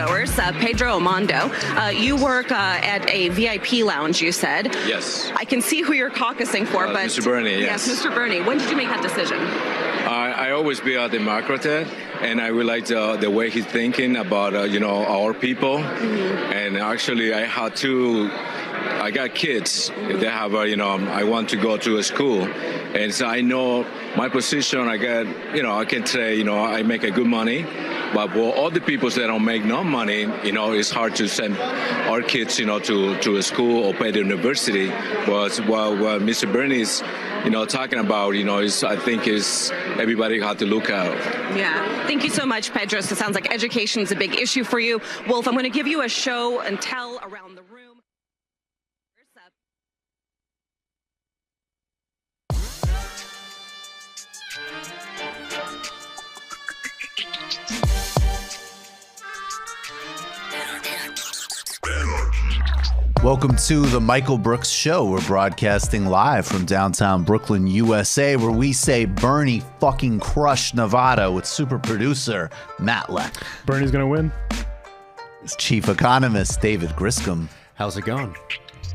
goers, Pedro Omondo. You work at a VIP lounge, you said. Yes. I can see who you're caucusing for, but... Mr. Bernie, yes. Yes, Mr. Bernie. When did you make that decision? I always be a Democrat, and I would like the way he's thinking about, our people. Mm-hmm. And actually, I got kids. They have, I want to go to a school. And so I know my position, I can say, I make a good money. But for all the people that don't make no money, it's hard to send our kids, to a school or pay the university. But what Mr. Bernie is, talking about, I think everybody had to look out. Yeah. Thank you so much, Pedro. So it sounds like education is a big issue for you. Wolff, I'm going to give you a show and tell around the room. Welcome to the Michael Brooks Show. We're broadcasting live from downtown Brooklyn, USA, where we say Bernie fucking crushed Nevada with super producer Matt Leck. Bernie's going to win. His chief economist, David Griscom. How's it going?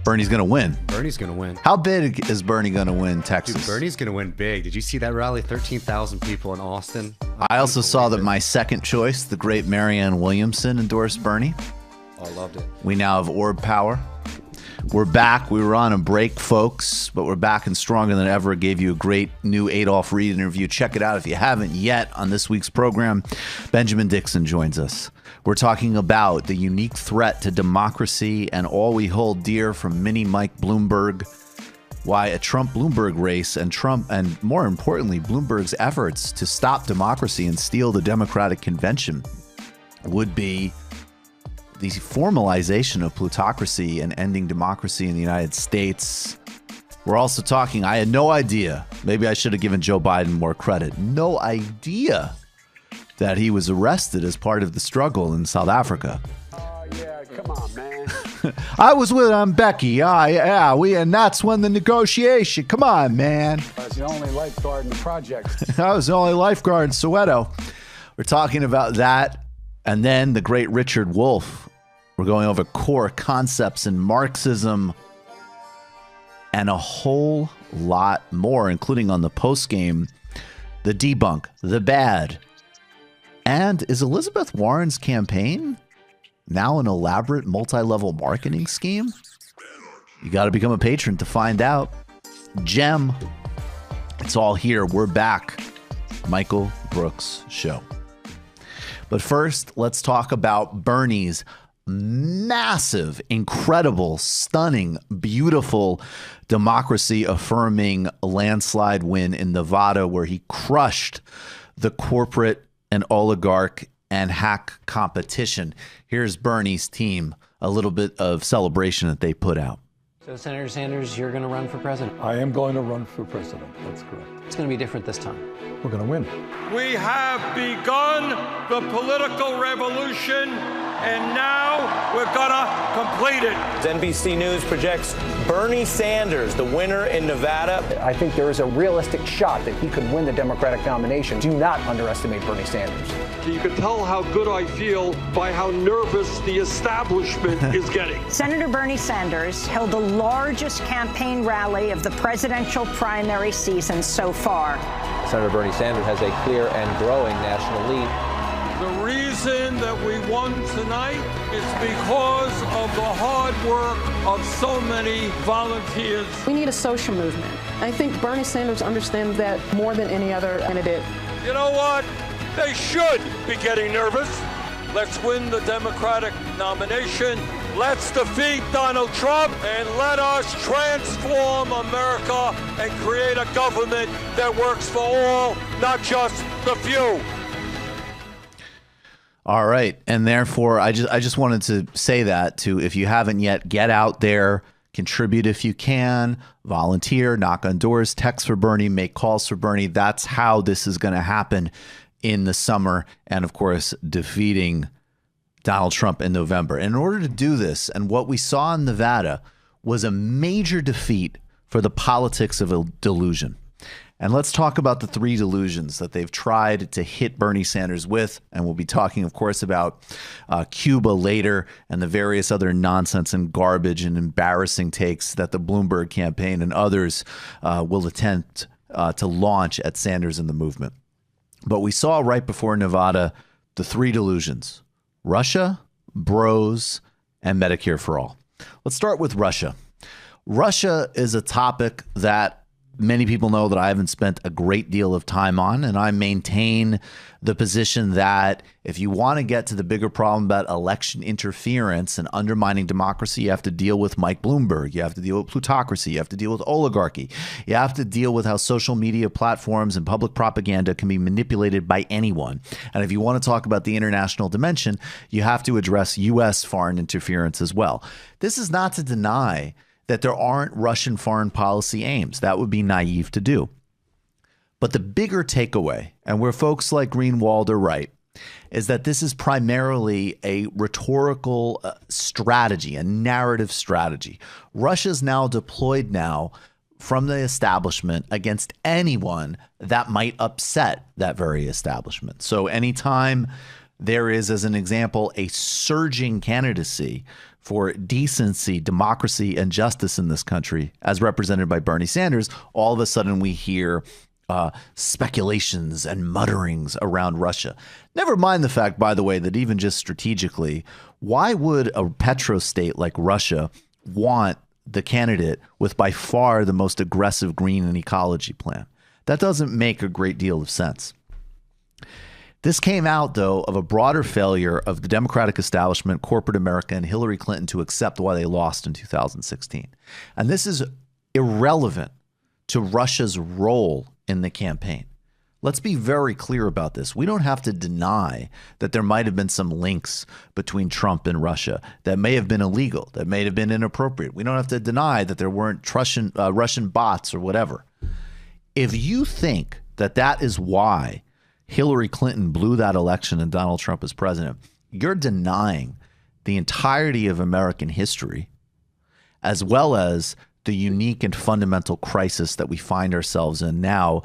Bernie's going to win. Bernie's going to win. How big is Bernie going to win Texas? Dude, Bernie's going to win big. Did you see that rally? 13,000 people in Austin. I also saw that my second choice, the great Marianne Williamson, endorsed Bernie. Oh, I loved it. We now have orb power. We're back. We were on a break, folks, but we're back and stronger than ever. Gave you a great new Adolph Reed interview. Check it out if you haven't yet. On this week's program, Benjamin Dixon joins us. We're talking about the unique threat to democracy and all we hold dear from mini Mike Bloomberg, why a Trump-Bloomberg race and more importantly, Bloomberg's efforts to stop democracy and steal the Democratic convention would be the formalization of plutocracy and ending democracy in the United States. We're also talking, I had no idea, maybe I should have given Joe Biden more credit, no idea that he was arrested as part of the struggle in South Africa. Oh, yeah, come on, man. I was with Becky, and that's when the negotiation, come on, man. I was the only lifeguard in the project. I was the only lifeguard in Soweto. We're talking about that. And then the great Richard Wolff. We're going over core concepts in Marxism and a whole lot more, including on the postgame, the debunk, the bad. And is Elizabeth Warren's campaign now an elaborate multi-level marketing scheme? You got to become a patron to find out. Gem. It's all here. We're back. Michael Brooks Show. But first, let's talk about Bernie's massive, incredible, stunning, beautiful, democracy-affirming landslide win in Nevada, where he crushed the corporate and oligarch and hack competition. Here's Bernie's team, a little bit of celebration that they put out. So, Senator Sanders, you're going to run for president? I am going to run for president. That's correct. It's going to be different this time. We're going to win. We have begun the political revolution, and now we're going to complete it. NBC News projects Bernie Sanders, the winner in Nevada. I think there is a realistic shot that he could win the Democratic nomination. Do not underestimate Bernie Sanders. You can tell how good I feel by how nervous the establishment is getting. Senator Bernie Sanders held the largest campaign rally of the presidential primary season so far. Senator Bernie Sanders has a clear and growing national lead. The reason that we won tonight is because of the hard work of so many volunteers. We need a social movement. I think Bernie Sanders understands that more than any other candidate. You know what? They should be getting nervous. Let's win the Democratic nomination. Let's defeat Donald Trump and let us transform America and create a government that works for all, not just the few. All right. And therefore, I just wanted to say that to, if you haven't yet, get out there, contribute if you can, volunteer, knock on doors, text for Bernie, make calls for Bernie. That's how this is going to happen in the summer, and of course, defeating Donald Trump in November. In order to do this, and what we saw in Nevada was a major defeat for the politics of a delusion. And let's talk about the three delusions that they've tried to hit Bernie Sanders with. And we'll be talking, of course, about Cuba later and the various other nonsense and garbage and embarrassing takes that the Bloomberg campaign and others will attempt to launch at Sanders and the movement. But we saw right before Nevada the three delusions: Russia, bros, and Medicare for all. Let's start with Russia. Russia is a topic that many people know that I haven't spent a great deal of time on, and I maintain the position that if you want to get to the bigger problem about election interference and undermining democracy, you have to deal with Mike Bloomberg. You have to deal with plutocracy. You have to deal with oligarchy. You have to deal with how social media platforms and public propaganda can be manipulated by anyone. And if you want to talk about the international dimension, you have to address U.S. foreign interference as well. This is not to deny that there aren't Russian foreign policy aims. That would be naive to do. But the bigger takeaway, and where folks like Greenwald are right, is that this is primarily a rhetorical strategy, a narrative strategy. Russia's now deployed from the establishment against anyone that might upset that very establishment. So anytime there is, as an example, a surging candidacy for decency, democracy, and justice in this country, as represented by Bernie Sanders, all of a sudden we hear speculations and mutterings around Russia. Never mind the fact, by the way, that even just strategically, why would a petrostate like Russia want the candidate with by far the most aggressive green and ecology plan? That doesn't make a great deal of sense. This came out, though, of a broader failure of the Democratic establishment, corporate America, and Hillary Clinton to accept why they lost in 2016. And this is irrelevant to Russia's role in the campaign. Let's be very clear about this. We don't have to deny that there might have been some links between Trump and Russia that may have been illegal, that may have been inappropriate. We don't have to deny that there weren't Russian bots or whatever. If you think that that is why Hillary Clinton blew that election and Donald Trump is president, you're denying the entirety of American history, as well as the unique and fundamental crisis that we find ourselves in now,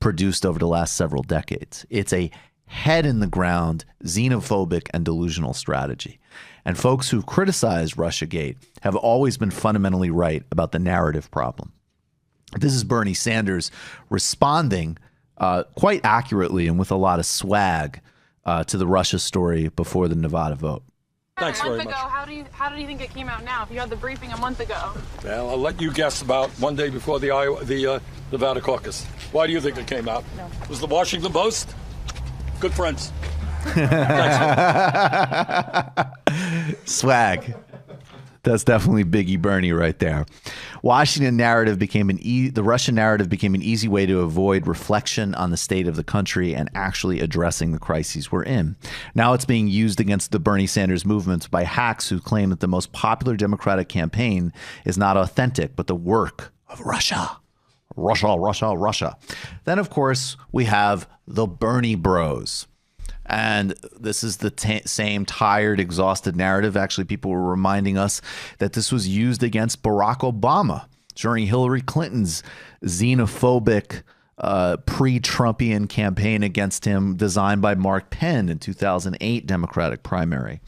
produced over the last several decades. It's a head in the ground, xenophobic and delusional strategy. And folks who criticize Russiagate have always been fundamentally right about the narrative problem. This is Bernie Sanders responding quite accurately and with a lot of swag to the Russia story before the Nevada vote. Thanks very much. How did you think it came out now? If you had the briefing a month ago. Well, I'll let you guess about one day before the Nevada caucus. Why do you think it came out? No. Was the Washington Post? Good friends. Swag. That's definitely Biggie Bernie right there. Washington narrative became the Russian narrative became an easy way to avoid reflection on the state of the country and actually addressing the crises we're in. Now it's being used against the Bernie Sanders movement by hacks who claim that the most popular Democratic campaign is not authentic, but the work of Russia. Russia. Then, of course, we have the Bernie Bros. And this is the same tired, exhausted narrative. Actually, people were reminding us that this was used against Barack Obama during Hillary Clinton's xenophobic pre-Trumpian campaign against him designed by Mark Penn in 2008 Democratic primary.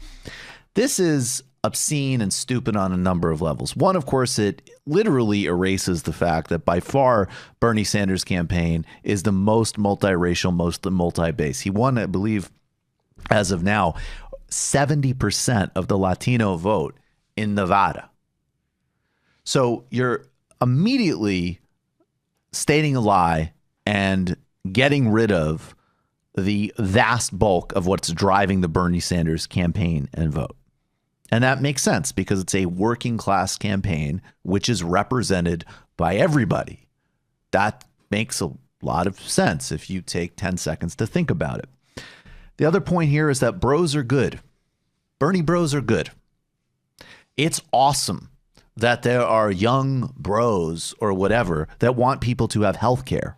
This is obscene and stupid on a number of levels. One, of course, it literally erases the fact that by far Bernie Sanders' campaign is the most multiracial, most multi-base. He won, I believe, as of now, 70% of the Latino vote in Nevada. So you're immediately stating a lie and getting rid of the vast bulk of what's driving the Bernie Sanders campaign and vote. And that makes sense because it's a working class campaign, which is represented by everybody. That makes a lot of sense if you take 10 seconds to think about it. The other point here is that bros are good. Bernie bros are good. It's awesome that there are young bros or whatever that want people to have health care,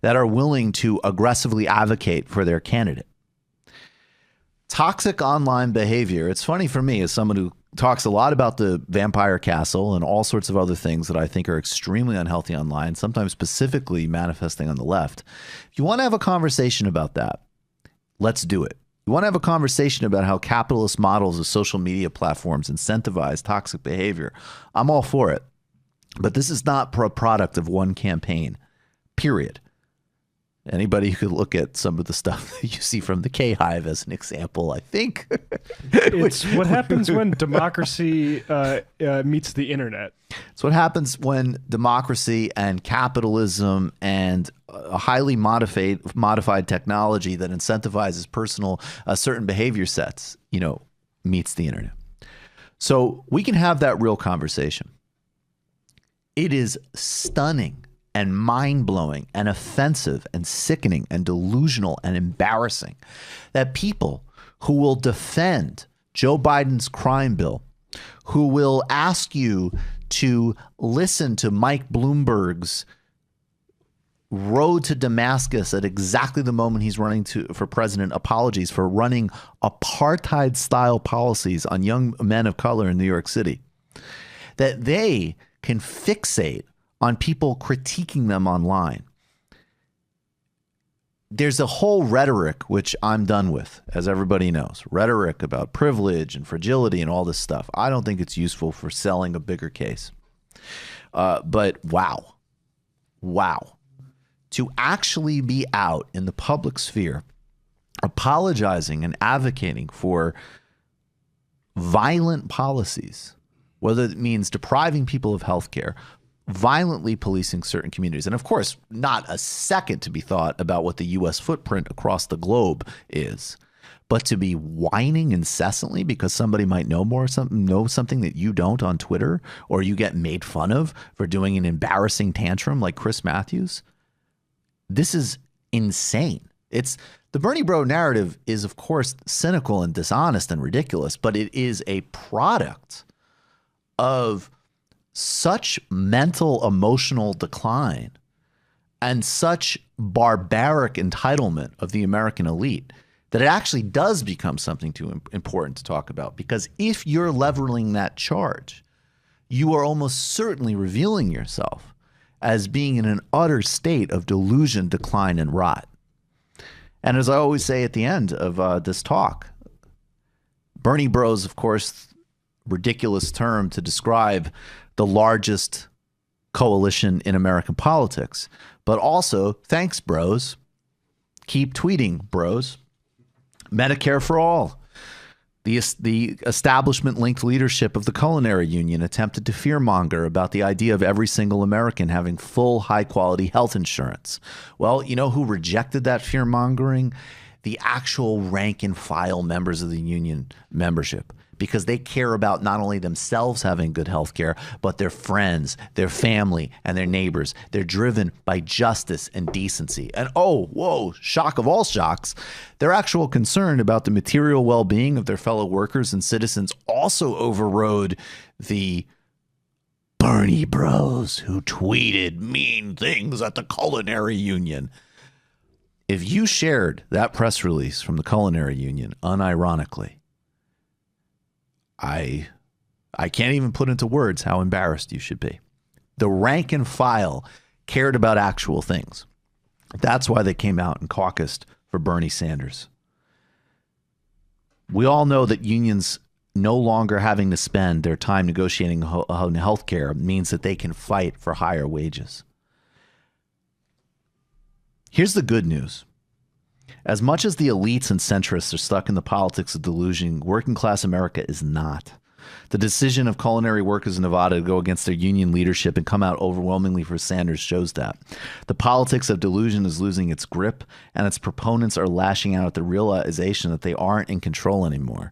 that are willing to aggressively advocate for their candidate. Toxic online behavior. It's funny for me as someone who talks a lot about the vampire castle and all sorts of other things that I think are extremely unhealthy online, sometimes specifically manifesting on the left. If you want to have a conversation about that, let's do it. You want to have a conversation about how capitalist models of social media platforms incentivize toxic behavior. I'm all for it. But this is not a product of one campaign, period. Anybody who could look at some of the stuff that you see from the K-Hive as an example, I think. It's what happens when democracy meets the internet. It's what happens when democracy and capitalism and a highly modified technology that incentivizes certain behavior sets, meets the internet. So we can have that real conversation. It is stunning and mind-blowing and offensive and sickening and delusional and embarrassing that people who will defend Joe Biden's crime bill, who will ask you to listen to Mike Bloomberg's road to Damascus at exactly the moment he's running for president, apologies for running apartheid-style policies on young men of color in New York City, that they can fixate on people critiquing them online. There's a whole rhetoric, which I'm done with, as everybody knows. Rhetoric about privilege and fragility and all this stuff. I don't think it's useful for selling a bigger case. But wow. To actually be out in the public sphere, apologizing and advocating for violent policies, whether it means depriving people of health care, violently policing certain communities. And of course, not a second to be thought about what the U.S. footprint across the globe is, but to be whining incessantly because somebody might know something that you don't on Twitter, or you get made fun of for doing an embarrassing tantrum like Chris Matthews. This is insane. The Bernie Bro narrative is, of course, cynical and dishonest and ridiculous, but it is a product of such mental, emotional decline and such barbaric entitlement of the American elite that it actually does become something too important to talk about. Because if you're leveling that charge, you are almost certainly revealing yourself as being in an utter state of delusion, decline, and rot. And as I always say at the end of this talk, Bernie Bros, of course, ridiculous term to describe the largest coalition in American politics. But also, thanks, bros. Keep tweeting, bros. Medicare for all. The establishment-linked leadership of the Culinary Union attempted to fearmonger about the idea of every single American having full, high-quality health insurance. Well, you know who rejected that fearmongering? The actual rank-and-file members of the union membership, because they care about not only themselves having good health care, but their friends, their family, and their neighbors. They're driven by justice and decency. And oh, whoa, shock of all shocks, their actual concern about the material well-being of their fellow workers and citizens also overrode the Bernie Bros who tweeted mean things at the Culinary Union. If you shared that press release from the Culinary Union unironically, I can't even put into words how embarrassed you should be. The rank and file cared about actual things. That's why they came out and caucused for Bernie Sanders. We all know that unions no longer having to spend their time negotiating on health care means that they can fight for higher wages. Here's the good news. As much as the elites and centrists are stuck in the politics of delusion, working class America is not. The decision of culinary workers in Nevada to go against their union leadership and come out overwhelmingly for Sanders shows that. The politics of delusion is losing its grip, and its proponents are lashing out at the realization that they aren't in control anymore.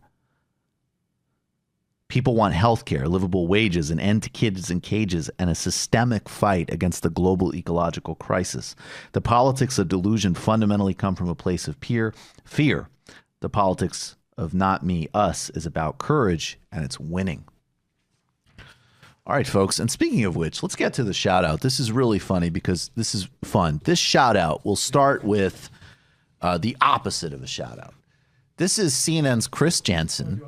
People want health care, livable wages, an end to kids in cages, and a systemic fight against the global ecological crisis. The politics of delusion fundamentally come from a place of fear. The politics of not me, us is about courage, and it's winning. All right, folks. And speaking of which, let's get to the shout out. This is really funny because this is fun. This shout out will start with the opposite of a shout out. This is CNN's Chris Jensen.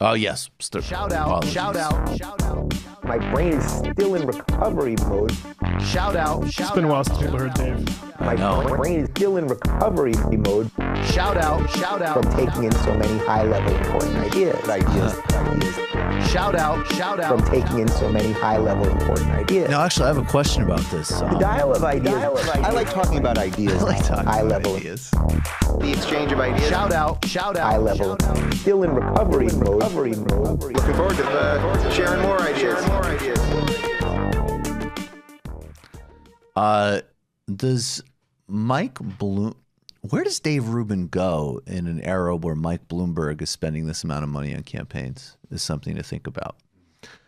Oh, yes. Shout out. Shout out. Shout out. My brain is still in recovery mode. Shout out. It's been a while since people heard Dave. My brain is still in recovery mode. Shout out. Shout out. From taking in so many high-level important ideas. Shout out. Shout out. From taking in so many high-level important ideas. Now, actually, I have a question about this. The dial of ideas. I like talking about ideas. High-level ideas. The exchange of ideas. Shout out. Shout out. High-level. Still in recovery mode. Looking forward to sharing more ideas. Does Mike Bloom? Where does Dave Rubin go in an era where Mike Bloomberg is spending this amount of money on campaigns? Is something to think about.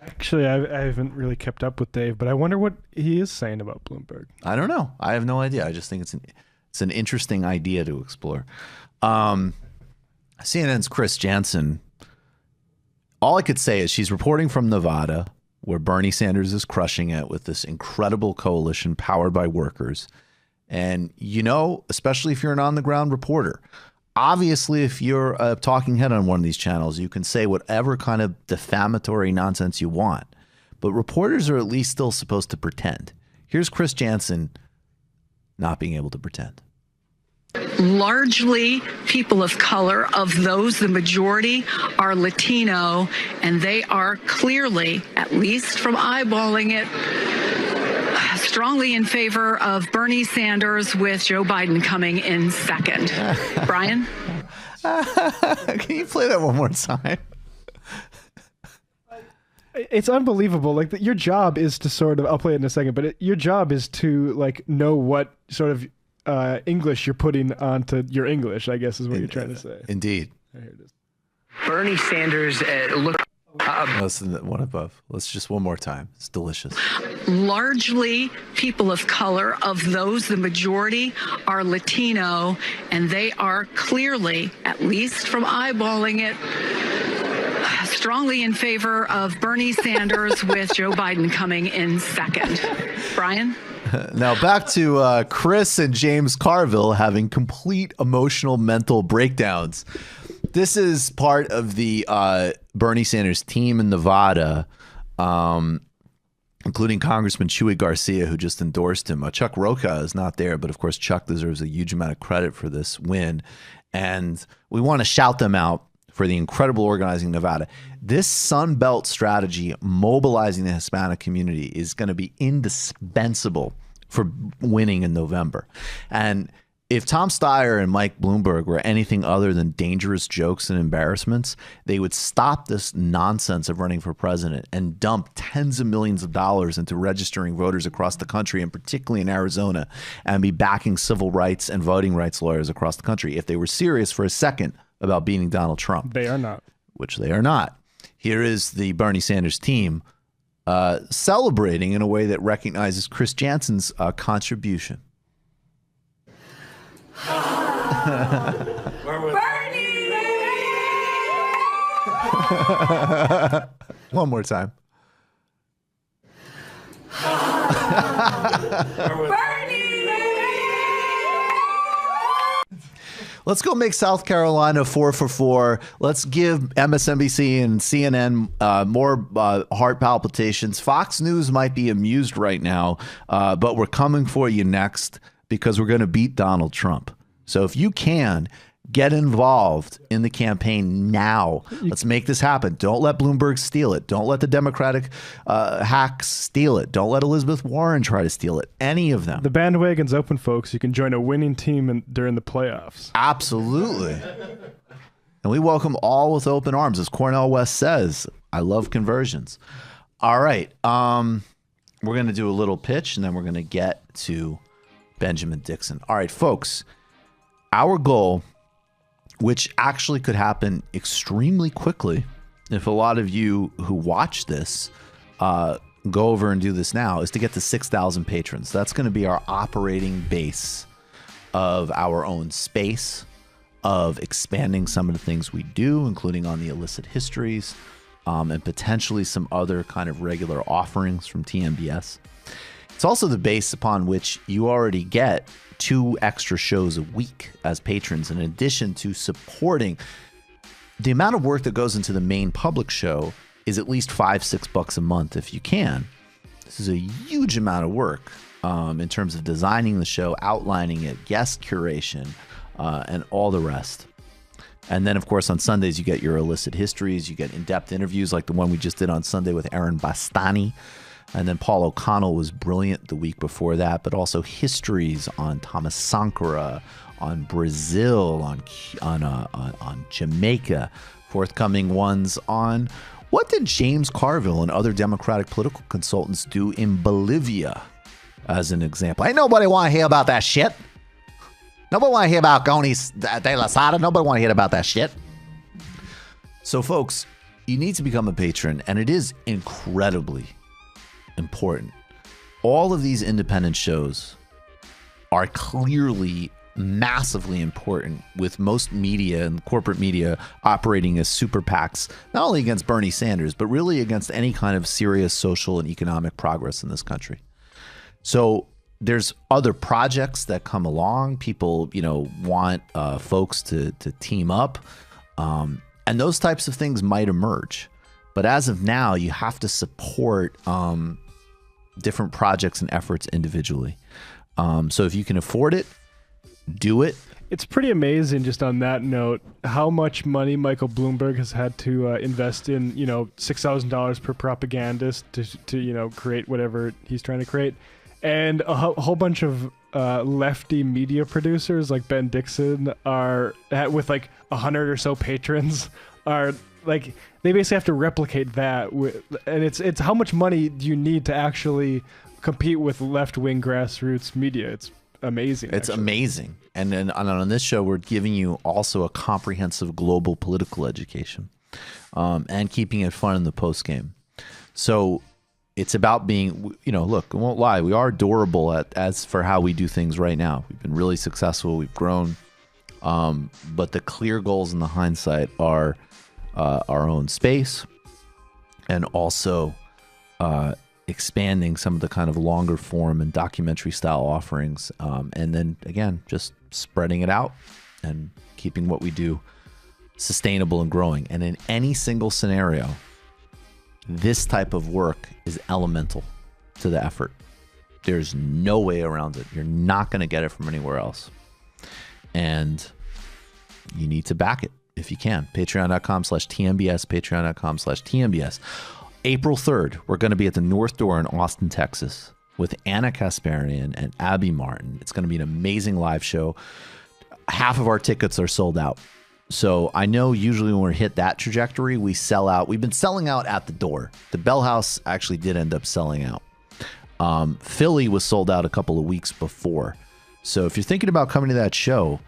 Actually, I haven't really kept up with Dave, but I wonder what he is saying about Bloomberg. I don't know. I have no idea. I just think it's an interesting idea to explore. CNN's Chris Jansen. All I could say is she's reporting from Nevada, where Bernie Sanders is crushing it with this incredible coalition powered by workers. And, you know, especially if you're an on-the-ground reporter, obviously, if you're a talking head on one of these channels, you can say whatever kind of defamatory nonsense you want. But reporters are at least still supposed to pretend. Here's Chris Jansen not being able to pretend. Largely people of color. Of those, the majority are Latino, and they are clearly, at least from eyeballing it, strongly in favor of Bernie Sanders, with Joe Biden coming in second. Brian? Can you play that one more time? It's unbelievable. Like, your job is to sort of, I'll play it in a second, but your job is to, like, know what sort of English you're putting onto your English, I guess is what you're trying to say. Indeed. Here it is. Bernie Sanders Listen, one above. Let's just one more time. It's delicious. Largely people of color. Of those, the majority are Latino, and they are clearly, at least from eyeballing it, strongly in favor of Bernie Sanders, with Joe Biden coming in second. Brian? Now back to Chris and James Carville having complete emotional mental breakdowns. This is part of the Bernie Sanders team in Nevada, including Congressman Chuy Garcia, who just endorsed him. Chuck Rocha is not there, but of course Chuck deserves a huge amount of credit for this win. And we want to shout them out for the incredible organizing in Nevada. This Sun Belt strategy, mobilizing the Hispanic community, is going to be indispensable for winning in November. And if Tom Steyer and Mike Bloomberg were anything other than dangerous jokes and embarrassments, they would stop this nonsense of running for president and dump tens of millions of dollars into registering voters across the country, and particularly in Arizona, and be backing civil rights and voting rights lawyers across the country if they were serious for a second about beating Donald Trump. They are not. Which they are not. Here is the Bernie Sanders team celebrating in a way that recognizes Chris Jansen's contribution. Bernie! One more time. Bernie! Let's go make South Carolina 4 for 4. Let's give MSNBC and CNN more heart palpitations. Fox News might be amused right now, but we're coming for you next because we're going to beat Donald Trump. So if you can, get involved in the campaign now. Let's make this happen. Don't let Bloomberg steal it. Don't let the Democratic hacks steal it. Don't let Elizabeth Warren try to steal it. Any of them. The bandwagon's open, folks. You can join a winning team during the playoffs. Absolutely. And we welcome all with open arms. As Cornel West says, I love conversions. All right. We're going to do a little pitch, and then we're going to get to Benjamin Dixon. All right, folks. Our goal, which actually could happen extremely quickly if a lot of you who watch this go over and do this now, is to get to 6,000 patrons. That's going to be our operating base of our own space, of expanding some of the things we do, including on the illicit histories, and potentially some other kind of regular offerings from TMBS. It's also the base upon which you already get 2 extra shows a week as patrons, in addition to supporting the amount of work that goes into the main public show is at least $5-6 a month if you can. This is a huge amount of work in terms of designing the show, outlining it, guest curation, and all the rest. And then, of course, on Sundays, you get your illicit histories. You get in-depth interviews like the one we just did on Sunday with Aaron Bastani. And then Paul O'Connell was brilliant the week before that, but also histories on Thomas Sankara, on Brazil, on Jamaica, forthcoming ones on what did James Carville and other Democratic political consultants do in Bolivia, as an example. Ain't nobody want to hear about that shit. Nobody want to hear about Gonis de la Sada. Nobody want to hear about that shit. So, folks, you need to become a patron, and it is incredibly important. All of these independent shows are clearly massively important, with most media and corporate media operating as super PACs, not only against Bernie Sanders, but really against any kind of serious social and economic progress in this country. So there's other projects that come along. People, want folks to team up, and those types of things might emerge. But as of now, you have to support different projects and efforts individually. So if you can afford it, do it. It's pretty amazing, just on that note, how much money Michael Bloomberg has had to invest in, $6,000 per propagandist to create whatever he's trying to create. And a whole bunch of lefty media producers like Ben Dixon are with like 100 or so patrons are like, they basically have to replicate that. And it's how much money do you need to actually compete with left-wing grassroots media? It's amazing. It's amazing. And then on this show, we're giving you also a comprehensive global political education and keeping it fun in the post game. So it's about being, look, I won't lie, we are durable as for how we do things right now. We've been really successful. We've grown. But the clear goals in the hindsight are our own space and also expanding some of the kind of longer form and documentary style offerings. And then, again, just spreading it out and keeping what we do sustainable and growing. And in any single scenario, this type of work is elemental to the effort. There's no way around it. You're not going to get it from anywhere else. And you need to back it if you can. Patreon.com/TMBS, Patreon.com/TMBS. April 3rd, we're going to be at the North Door in Austin, Texas with Anna Kasparian and Abby Martin. It's going to be an amazing live show. Half of our tickets are sold out. So I know usually when we hit that trajectory, we sell out. We've been selling out at the door. The Bell House actually did end up selling out. Philly was sold out a couple of weeks before. So if you're thinking about coming to that show,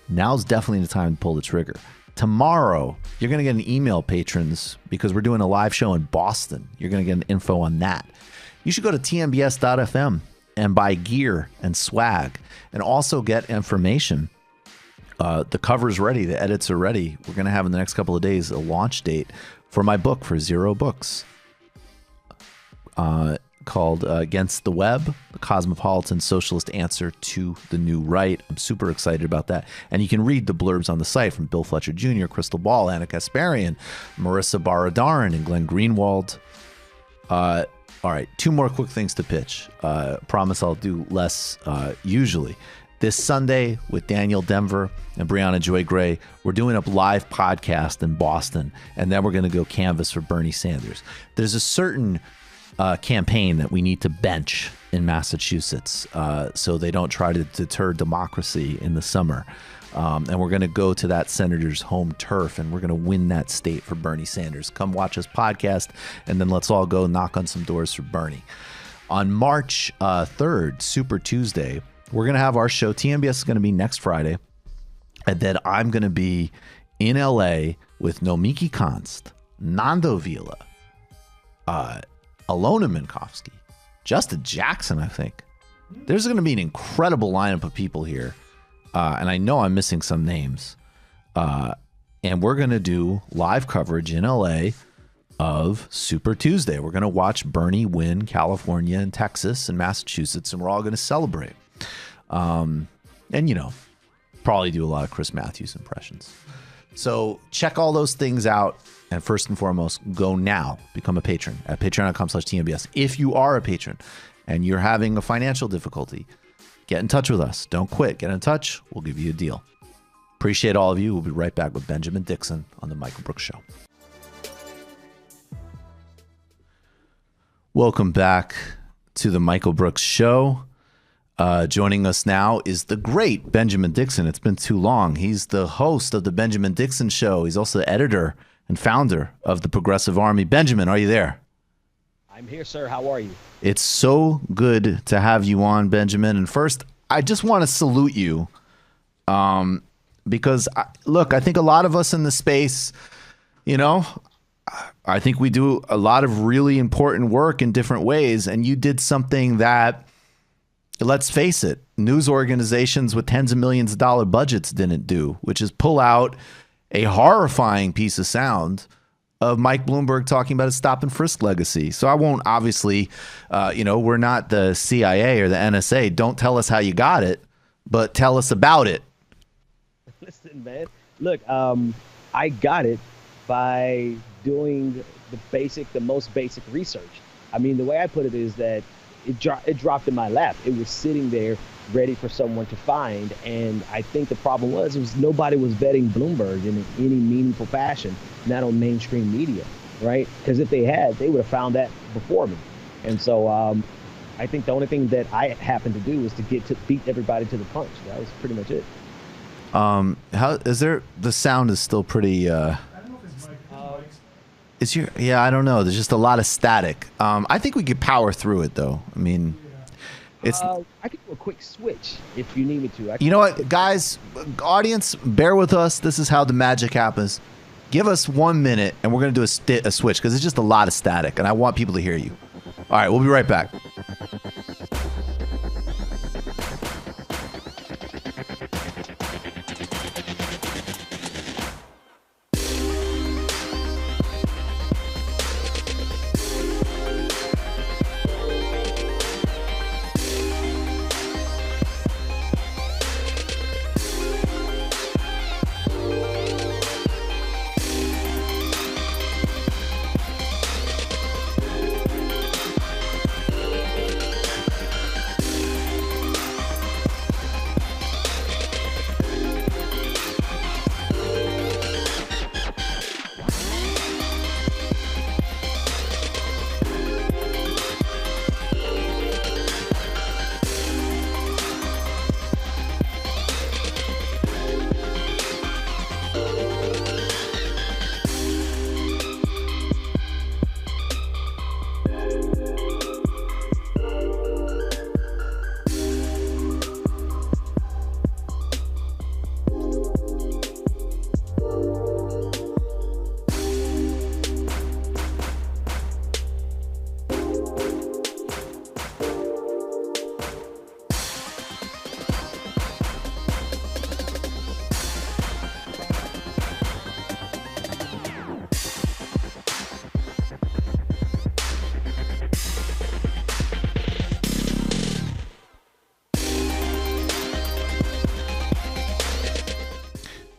now's definitely the time to pull the trigger. Tomorrow, you're going to get an email, patrons, because we're doing a live show in Boston. You're going to get an info on that. You should go to tmbs.fm and buy gear and swag and also get information. The cover's ready. The edits are ready. We're going to have in the next couple of days a launch date for my book for Zero Books called Against the Web, the Cosmopolitan Socialist Answer to the New Right. I'm super excited about that. And you can read the blurbs on the site from Bill Fletcher Jr., Crystal Ball, Anna Kasparian, Marissa Baradaran, and Glenn Greenwald. All right, two more quick things to pitch. Promise I'll do less usually. This Sunday with Daniel Denver and Brianna Joy Gray, we're doing a live podcast in Boston, and then we're going to go canvass for Bernie Sanders. There's a certain campaign that we need to bench in Massachusetts so they don't try to deter democracy in the summer. And we're going to go to that senator's home turf, and we're going to win that state for Bernie Sanders. Come watch us podcast, and then let's all go knock on some doors for Bernie. On March 3rd, Super Tuesday, we're going to have our show. TMBS is going to be next Friday. And then I'm going to be in LA with Nomiki Konst, Nando Vila, Alona Minkowski, Justin Jackson, I think. There's going to be an incredible lineup of people here. And I know I'm missing some names. And we're going to do live coverage in LA of Super Tuesday. We're going to watch Bernie win California and Texas and Massachusetts, and we're all going to celebrate. And, probably do a lot of Chris Matthews impressions. So check all those things out. And first and foremost, go now. Become a patron at patreon.com/TMBS. If you are a patron and you're having a financial difficulty, get in touch with us. Don't quit. Get in touch. We'll give you a deal. Appreciate all of you. We'll be right back with Benjamin Dixon on The Michael Brooks Show. Welcome back to The Michael Brooks Show. Joining us now is the great Benjamin Dixon. It's been too long. He's the host of The Benjamin Dixon Show. He's also the editor and founder of the Progressive Army. Benjamin, are you there? I'm here, sir. How are you? It's so good to have you on, Benjamin. And first, I just want to salute you because, look, I think a lot of us in the space, I think we do a lot of really important work in different ways. And you did something that, let's face it, news organizations with tens of millions of dollar budgets didn't do, which is pull out a horrifying piece of sound of Mike Bloomberg talking about his stop and frisk legacy. So I won't obviously, we're not the CIA or the NSA. Don't tell us how you got it, but tell us about it. Listen, man, look, I got it by doing the most basic research. I mean, the way I put it is that it dropped in my lap. It was sitting there ready for someone to find. And I think the problem was nobody was vetting Bloomberg in any meaningful fashion, not on mainstream media, right? Because if they had, they would have found that before me. And so I think the only thing that I happened to do was to beat everybody to the punch. That was pretty much it. The sound is still pretty, I don't know. There's just a lot of static. I think we could power through it though. I mean, I could do a quick switch if you need me to. You know what, guys, audience, bear with us. This is how the magic happens. Give us 1 minute and we're going to do a switch because it's just a lot of static and I want people to hear you. All right, we'll be right back.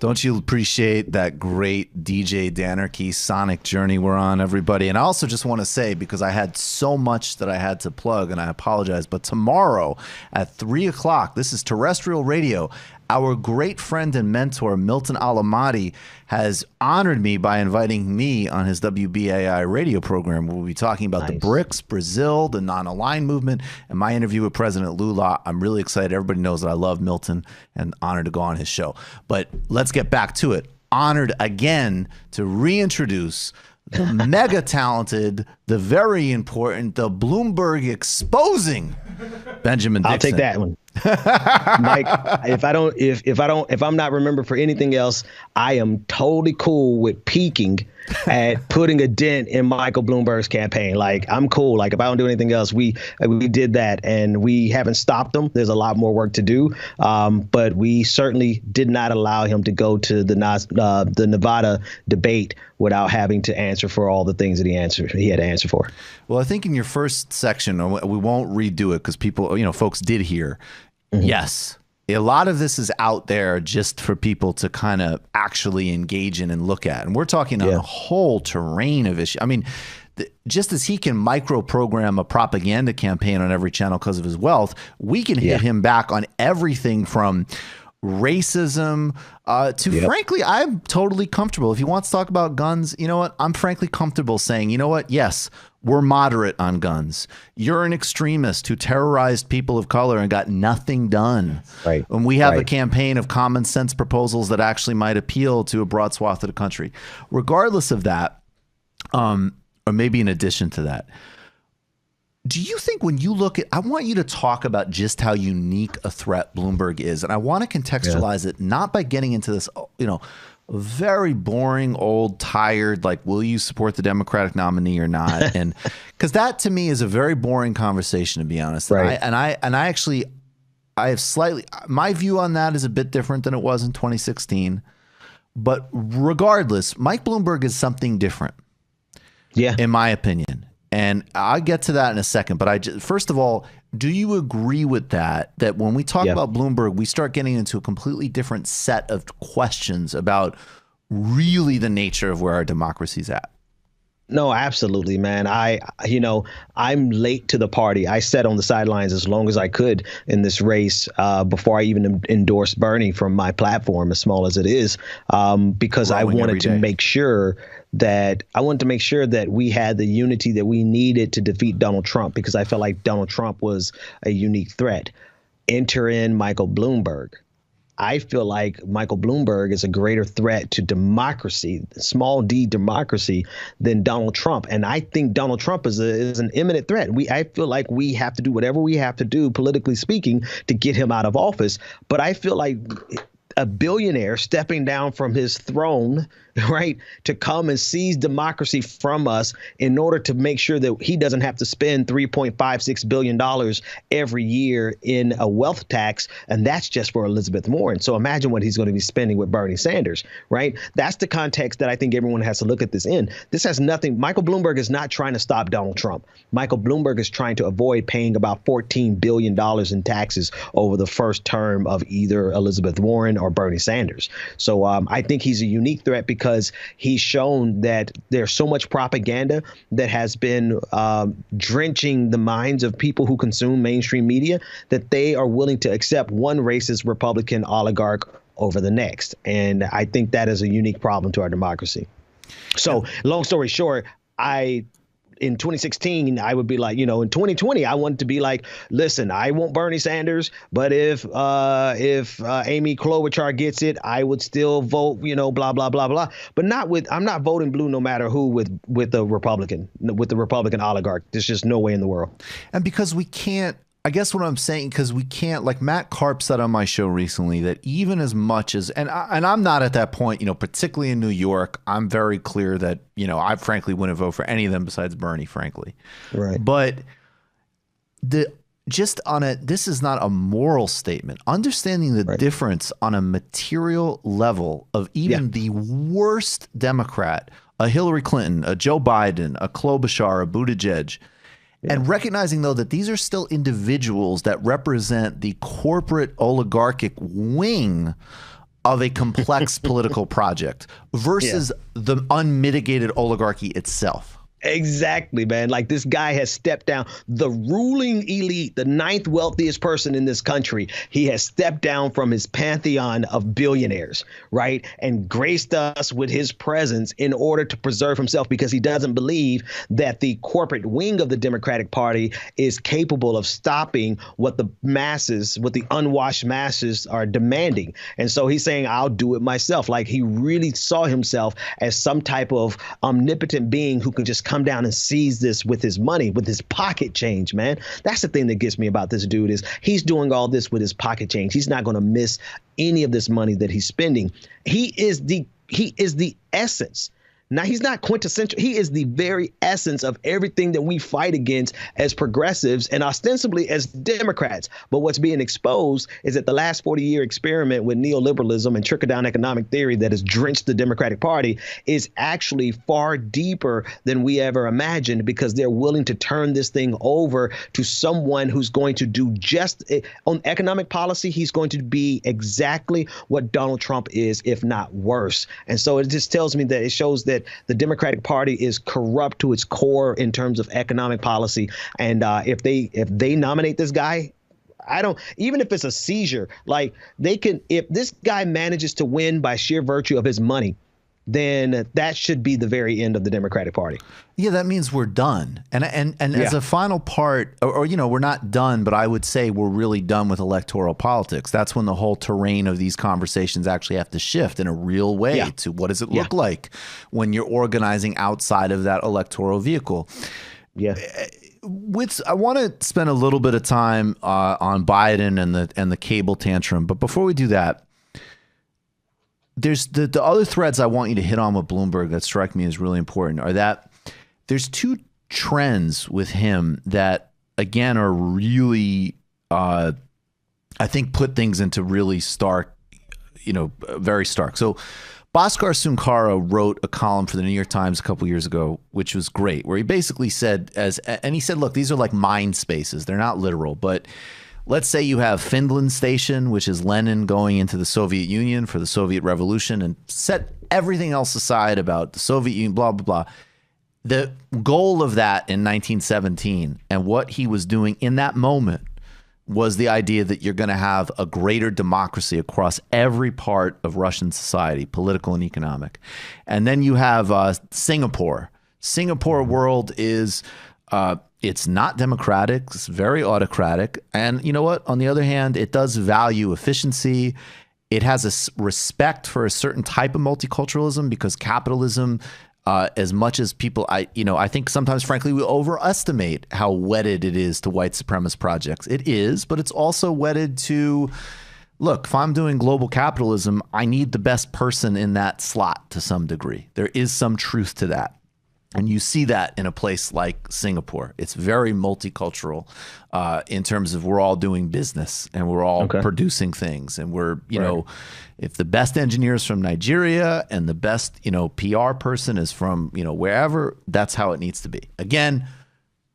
Don't you appreciate that great DJ Danarchy sonic journey we're on, everybody? And I also just want to say, because I had so much that I had to plug, and I apologize, but tomorrow at 3 o'clock, this is terrestrial radio, our great friend and mentor, Milton Alamati, has honored me by inviting me on his WBAI radio program. We'll be talking about the BRICS, Brazil, the non-aligned movement, and my interview with President Lula. I'm really excited. Everybody knows that I love Milton and honored to go on his show. But let's get back to it. Honored again to reintroduce the mega talented, the very important, the Bloomberg exposing Benjamin Dixon. I'll take that one. Mike, if I'm not remembered for anything else, I am totally cool with peaking at putting a dent in Michael Bloomberg's campaign. Like, I'm cool. Like, if I don't do anything else, we did that, and we haven't stopped them. There's a lot more work to do, but we certainly did not allow him to go to the Nevada debate without having to answer for all the things that he had to answer for. Well, I think in your first section, we won't redo it because people, folks did hear. Mm-hmm. Yes, A lot of this is out there just for people to kind of actually engage in and look at. And we're talking on a whole terrain of issues. I mean, just as he can micro-program a propaganda campaign on every channel because of his wealth, we can hit him back on everything from racism to, frankly, I'm totally comfortable. If he wants to talk about guns, you know what? I'm frankly comfortable saying, you know what? Yes, we're moderate on guns. You're an extremist who terrorized people of color and got nothing done. Right. And we have a campaign of common sense proposals that actually might appeal to a broad swath of the country. Regardless of that, or maybe in addition to that, do you think when you look at, I want you to talk about just how unique a threat Bloomberg is. And I want to contextualize it, not by getting into this, you know, very boring, old, tired, like, will you support the Democratic nominee or not? And because that to me is a very boring conversation, to be honest. Right. And I actually, I have slightly, my view on that is a bit different than it was in 2016. But regardless, Mike Bloomberg is something different. Yeah. In my opinion. And I'll get to that in a second. But first of all, do you agree with that when we talk about Bloomberg, we start getting into a completely different set of questions about really the nature of where our democracy's at? No, absolutely, man. I'm late to the party. I sat on the sidelines as long as I could in this race before I even endorsed Bernie from my platform, as small as it is, because I wanted to make sure that we had the unity that we needed to defeat Donald Trump, because I felt like Donald Trump was a unique threat. Enter in Michael Bloomberg. I feel like Michael Bloomberg is a greater threat to democracy, small d democracy, than Donald Trump. And I think Donald Trump is an imminent threat. I feel like we have to do whatever we have to do, politically speaking, to get him out of office. But I feel like a billionaire stepping down from his throne, right, to come and seize democracy from us in order to make sure that he doesn't have to spend $3.56 billion every year in a wealth tax. And that's just for Elizabeth Warren. So imagine what he's going to be spending with Bernie Sanders, right? That's the context that I think everyone has to look at this in. This has nothing. Michael Bloomberg is not trying to stop Donald Trump. Michael Bloomberg is trying to avoid paying about $14 billion in taxes over the first term of either Elizabeth Warren or Bernie Sanders. So I think he's a unique threat because he's shown that there's so much propaganda that has been drenching the minds of people who consume mainstream media that they are willing to accept one racist Republican oligarch over the next. And I think that is a unique problem to our democracy. So long story short, in 2016, I would be like, in 2020, I wanted to be like, listen, I want Bernie Sanders, but if Amy Klobuchar gets it, I would still vote, blah, blah, blah, blah. But I'm not voting blue no matter who with the Republican oligarch. There's just no way in the world. And because we can't, I guess what I'm saying, because we can't, like Matt Karp said on my show recently, that even as much as, and I'm not at that point, particularly in New York, I'm very clear that, I frankly wouldn't vote for any of them besides Bernie, frankly. Right. But this is not a moral statement. Understanding the difference on a material level of even the worst Democrat, a Hillary Clinton, a Joe Biden, a Klobuchar, a Buttigieg, and recognizing, though, that these are still individuals that represent the corporate oligarchic wing of a complex political project versus the unmitigated oligarchy itself. Exactly, man. Like, this guy has stepped down. The ruling elite, the ninth wealthiest person in this country, he has stepped down from his pantheon of billionaires, right? And graced us with his presence in order to preserve himself, because he doesn't believe that the corporate wing of the Democratic Party is capable of stopping what the masses, what the unwashed masses are demanding. And so he's saying, I'll do it myself. Like, he really saw himself as some type of omnipotent being who could just come down and seize this with his money, with his pocket change, man. That's the thing that gets me about this dude, is he's doing all this with his pocket change. He's not going to miss any of this money that he's spending. He is the essence Now, he's not quintessential. He is the very essence of everything that we fight against as progressives and ostensibly as Democrats. But what's being exposed is that the last 40-year experiment with neoliberalism and trickle-down economic theory that has drenched the Democratic Party is actually far deeper than we ever imagined, because they're willing to turn this thing over to someone who's going to do just on economic policy. He's going to be exactly what Donald Trump is, if not worse. And so it just tells me that it shows that the Democratic Party is corrupt to its core in terms of economic policy. And if they nominate this guy, even if it's a seizure, like if this guy manages to win by sheer virtue of his money, then that should be the very end of the Democratic Party. Yeah, that means we're done. And as a final part, or we're not done, but I would say we're really done with electoral politics. That's when the whole terrain of these conversations actually have to shift in a real way to what does it look like when you're organizing outside of that electoral vehicle. Yeah. I want to spend a little bit of time on Biden and the cable tantrum. But before we do that, there's the other threads I want you to hit on with Bloomberg that strike me as really important are that there's two trends with him that, again, are really, I think, put things into really stark, very stark. So Bhaskar Sunkara wrote a column for the New York Times a couple years ago, which was great, where he basically said, look, these are like mind spaces. They're not literal, but let's say you have Finland Station, which is Lenin going into the Soviet Union for the Soviet Revolution, and set everything else aside about the Soviet Union, blah, blah, blah. The goal of that in 1917 and what he was doing in that moment was the idea that you're going to have a greater democracy across every part of Russian society, political and economic. And then you have Singapore. Singapore world is... it's not democratic. It's very autocratic. And you know what? On the other hand, it does value efficiency. It has a respect for a certain type of multiculturalism, because capitalism, as much as people, I think sometimes, frankly, we overestimate how wedded it is to white supremacist projects. It is, but it's also wedded to, look, if I'm doing global capitalism, I need the best person in that slot to some degree. There is some truth to that. And you see that in a place like Singapore. It's very multicultural in terms of we're all doing business and we're all producing things. And we're, if the best engineer is from Nigeria and the best, PR person is from, wherever, that's how it needs to be. Again,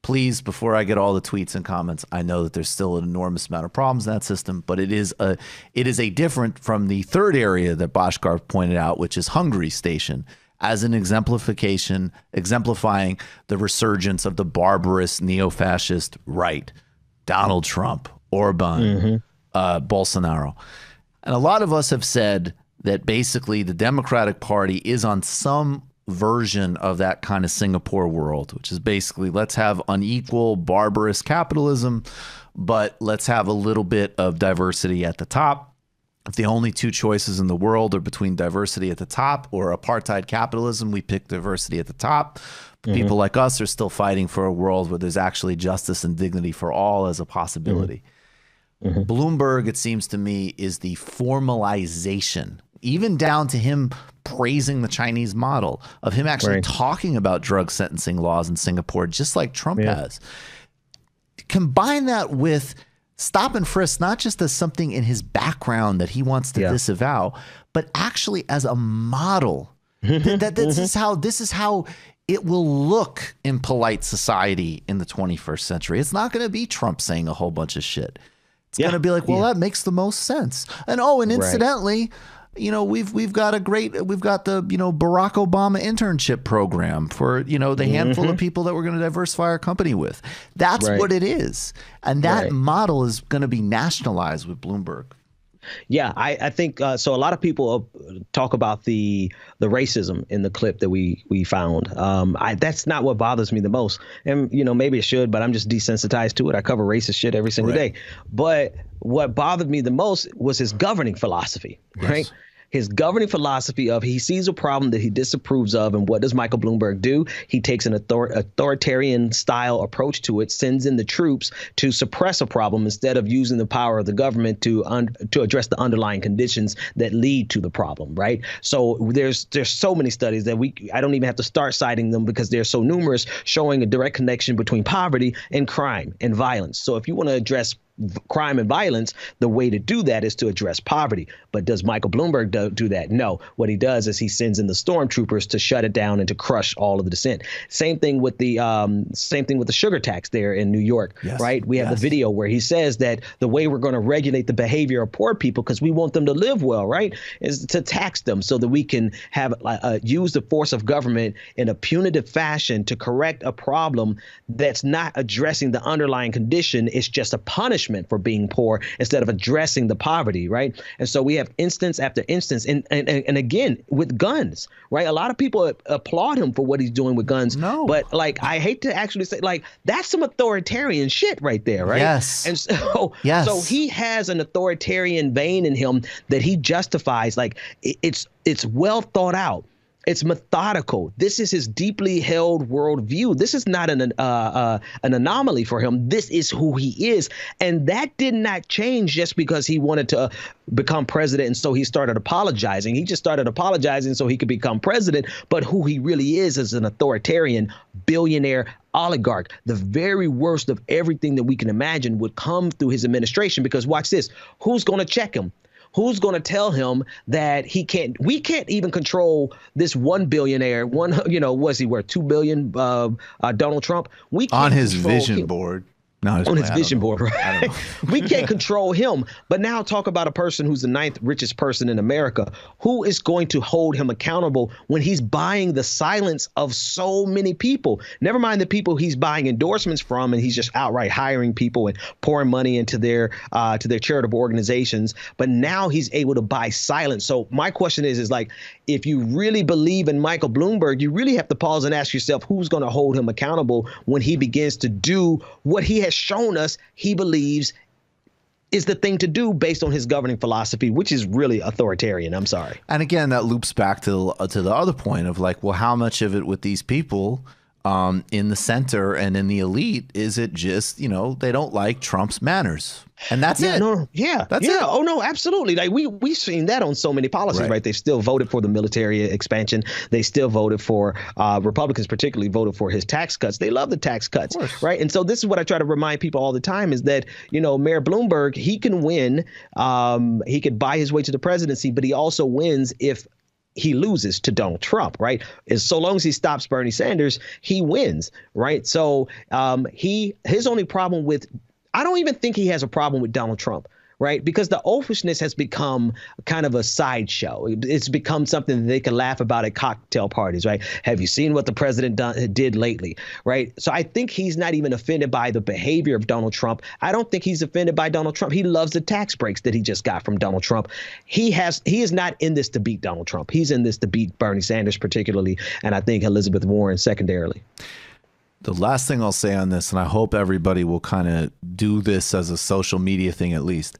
please, before I get all the tweets and comments, I know that there's still an enormous amount of problems in that system, but it is a different from the third area that Bhaskar pointed out, which is Hungary Station, as an exemplifying the resurgence of the barbarous neo-fascist right, Donald Trump, Orban, Bolsonaro. And a lot of us have said that basically the Democratic Party is on some version of that kind of Singapore world, which is basically, let's have unequal, barbarous capitalism, but let's have a little bit of diversity at the top. If the only two choices in the world are between diversity at the top or apartheid capitalism, we pick diversity at the top. But people like us are still fighting for a world where there's actually justice and dignity for all as a possibility. Bloomberg, it seems to me, is the formalization, even down to him praising the Chinese model, of him actually talking about drug sentencing laws in Singapore, just like Trump has. Combine that with stop and frisk, not just as something in his background that he wants to disavow, but actually as a model. This is how it will look in polite society in the 21st century. It's not going to be Trump saying a whole bunch of shit. It's going to be like, well, that makes the most sense. And incidentally, we've got the Barack Obama internship program for, the handful of people that we're going to diversify our company with. That's what it is. And that model is going to be nationalized with Bloomberg. Yeah, I think so. A lot of people talk about the racism in the clip that we found. That's not what bothers me the most. And, maybe it should, but I'm just desensitized to it. I cover racist shit every single day. But what bothered me the most was his governing philosophy, right? his governing philosophy of he sees a problem that he disapproves of. And what does Michael Bloomberg do? He takes an authoritarian style approach to it, sends in the troops to suppress a problem instead of using the power of the government to address the underlying conditions that lead to the problem. Right. So there's so many studies that I don't even have to start citing them because they're so numerous, showing a direct connection between poverty and crime and violence. So if you want to address crime and violence, the way to do that is to address poverty. But does Michael Bloomberg do that? No. What he does is he sends in the stormtroopers to shut it down and to crush all of the dissent. Same thing with the sugar tax there in New York, right? We have the video where he says that the way we're going to regulate the behavior of poor people, because we want them to live well, right, is to tax them so that we can have use the force of government in a punitive fashion to correct a problem that's not addressing the underlying condition. It's just a punishment for being poor instead of addressing the poverty, right? And so we have instance after instance, and again with guns, right? A lot of people applaud him for what he's doing with guns. No, but like I hate to actually say, like that's some authoritarian shit right there, right? Yes. And so, so he has an authoritarian vein in him that he justifies. Like it's well thought out. It's methodical. This is his deeply held worldview. This is not an anomaly for him. This is who he is. And that did not change just because he wanted to become president. And so he started apologizing. He just started apologizing so he could become president. But who he really is an authoritarian billionaire oligarch. The very worst of everything that we can imagine would come through his administration, because watch this. Who's going to check him? Who's going to tell him that we can't even control this one billionaire, was he worth $2 billion, Donald Trump? We can't on his control vision him. board. No, on his vision board, right? We can't control him. But now talk about a person who's the 9th richest person in America. Who is going to hold him accountable when he's buying the silence of so many people? Never mind the people he's buying endorsements from, and he's just outright hiring people and pouring money into their charitable organizations. But now he's able to buy silence. So my question is like, if you really believe in Michael Bloomberg, you really have to pause and ask yourself, who's going to hold him accountable when he begins to do what he has shown us he believes is the thing to do based on his governing philosophy, which is really authoritarian. I'm sorry. And again, that loops back to the other point of like, well, how much of it with these people in the center and in the elite is it just, they don't like Trump's manners. And that's it. That's it. Oh, no, absolutely. Like we've seen that on so many policies, right? They still voted for the military expansion. They still voted for Republicans, particularly voted for his tax cuts. They love the tax cuts, right? And so this is what I try to remind people all the time is that, Mayor Bloomberg, he can win. He could buy his way to the presidency, but he also wins if he loses to Donald Trump, right? So long as he stops Bernie Sanders, he wins, right? So his only problem with, I don't even think he has a problem with Donald Trump, right? Because the oafishness has become kind of a sideshow. It's become something that they can laugh about at cocktail parties, right? Have you seen what the president did lately, right? So I think he's not even offended by the behavior of Donald Trump. I don't think he's offended by Donald Trump. He loves the tax breaks that he just got from Donald Trump. He is not in this to beat Donald Trump. He's in this to beat Bernie Sanders particularly, and I think Elizabeth Warren secondarily. The last thing I'll say on this, and I hope everybody will kind of do this as a social media thing at least.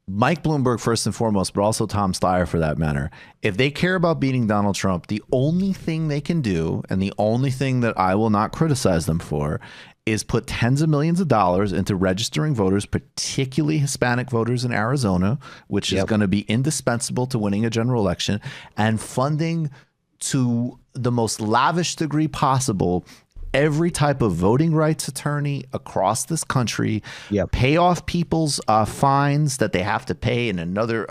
Mike Bloomberg, first and foremost, but also Tom Steyer for that matter. If they care about beating Donald Trump, the only thing they can do, and the only thing that I will not criticize them for, is put tens of millions of dollars into registering voters, particularly Hispanic voters in Arizona, which is going to be indispensable to winning a general election, and funding to the most lavish degree possible every type of voting rights attorney across this country, pay off people's fines that they have to pay in another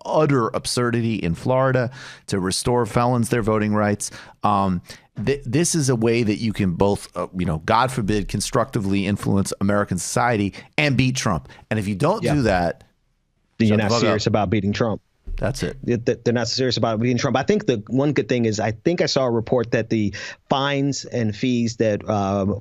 utter absurdity in Florida to restore felons their voting rights. This is a way that you can both, God forbid, constructively influence American society and beat Trump. And if you don't do that, then you're not serious about beating Trump. That's it. They're not serious about beating Trump. I think the one good thing is I saw a report that the fines and fees that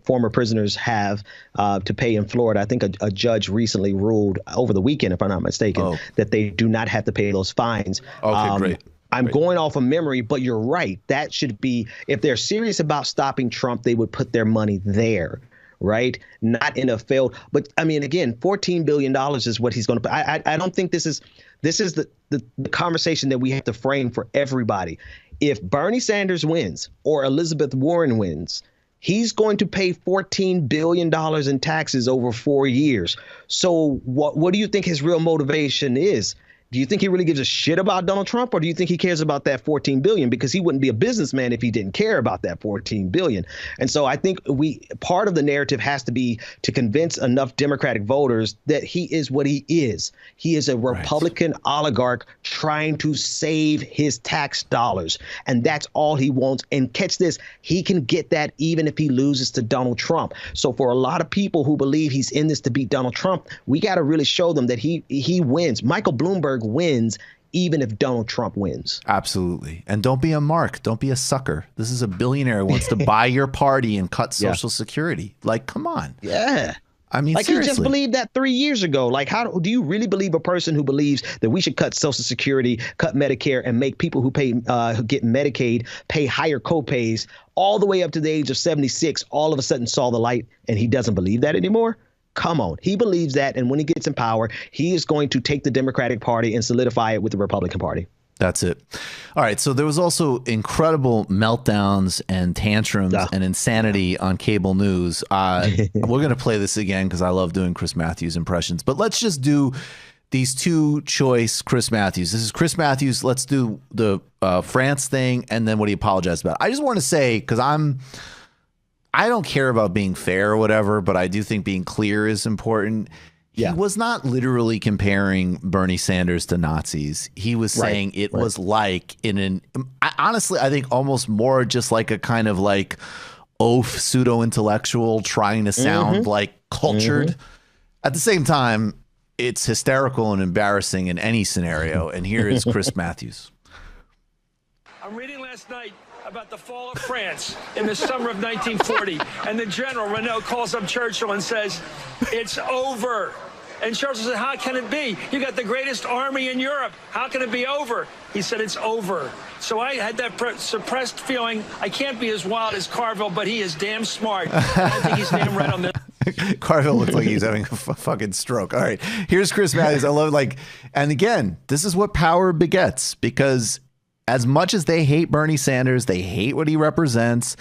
former prisoners have to pay in Florida, I think a judge recently ruled over the weekend, if I'm not mistaken, that they do not have to pay those fines. Okay, great. I'm going off of memory, but you're right. That should be, if they're serious about stopping Trump, they would put their money there. right? Not in a failed, but I mean, again, $14 billion is what he's going to pay. I don't think this is the conversation that we have to frame for everybody. If Bernie Sanders wins or Elizabeth Warren wins, he's going to pay $14 billion in taxes over 4 years. So what do you think his real motivation is? Do you think he really gives a shit about Donald Trump, or do you think he cares about that $14 billion? Because he wouldn't be a businessman if he didn't care about that $14 billion. And so I think part of the narrative has to be to convince enough Democratic voters that he is what he is. He is a Republican oligarch trying to save his tax dollars. And that's all he wants. And catch this, he can get that even if he loses to Donald Trump. So for a lot of people who believe he's in this to beat Donald Trump, we got to really show them that he wins. Michael Bloomberg wins even if Donald Trump wins. Absolutely. And don't be a mark. Don't be a sucker. This is a billionaire who wants to buy your party and cut Social Security. Like, come on. Yeah. I mean, like seriously. He just believed that 3 years ago. Like, how do you really believe a person who believes that we should cut Social Security, cut Medicare, and make people who pay who get Medicaid pay higher copays all the way up to the age of 76 all of a sudden saw the light, and he doesn't believe that anymore? Come on. He believes that. And when he gets in power, he is going to take the Democratic Party and solidify it with the Republican Party. That's it. All right. So there was also incredible meltdowns and tantrums and insanity on cable news. We're going to play this again because I love doing Chris Matthews impressions. But let's just do these two choice Chris Matthews. This is Chris Matthews. Let's do the France thing and then what he apologized about. I just want to say, because I don't care about being fair or whatever, but I do think being clear is important. He was not literally comparing Bernie Sanders to Nazis. He was saying it was like honestly, I think almost more just like a kind of like oaf pseudo-intellectual trying to sound like cultured. At the same time, it's hysterical and embarrassing in any scenario. And here is Chris Matthews. I'm reading last night about the fall of France in the summer of 1940, and the General Renault calls up Churchill and says, "It's over." And Churchill said, "How can it be? You got the greatest army in Europe. How can it be over?" He said, "It's over." So I had that suppressed feeling. I can't be as wild as Carville, but he is damn smart. I don't think he's damn right on this. Carville looks like he's having a fucking stroke. All right, here's Chris Matthews. I love and again, this is what power begets, because as much as they hate Bernie Sanders, they hate what he represents.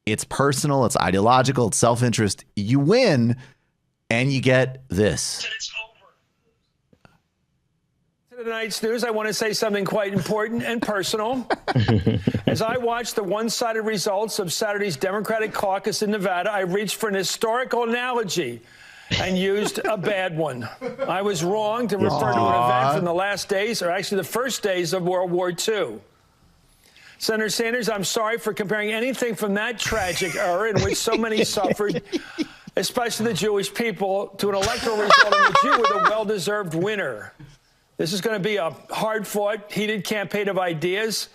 It's personal, it's ideological, it's self-interest. You win and you get this. To tonight's news, I want to say something quite important and personal. As I watched the one-sided results of Saturday's Democratic caucus in Nevada, I reached for an historical analogy and used a bad one. I was wrong to refer to an event from the last days, or actually the first days of World War II. Senator Sanders, I'm sorry for comparing anything from that tragic era in which so many suffered, especially the Jewish people, to an electoral result in which you were the well-deserved winner. This is going to be a hard-fought, heated campaign of ideas.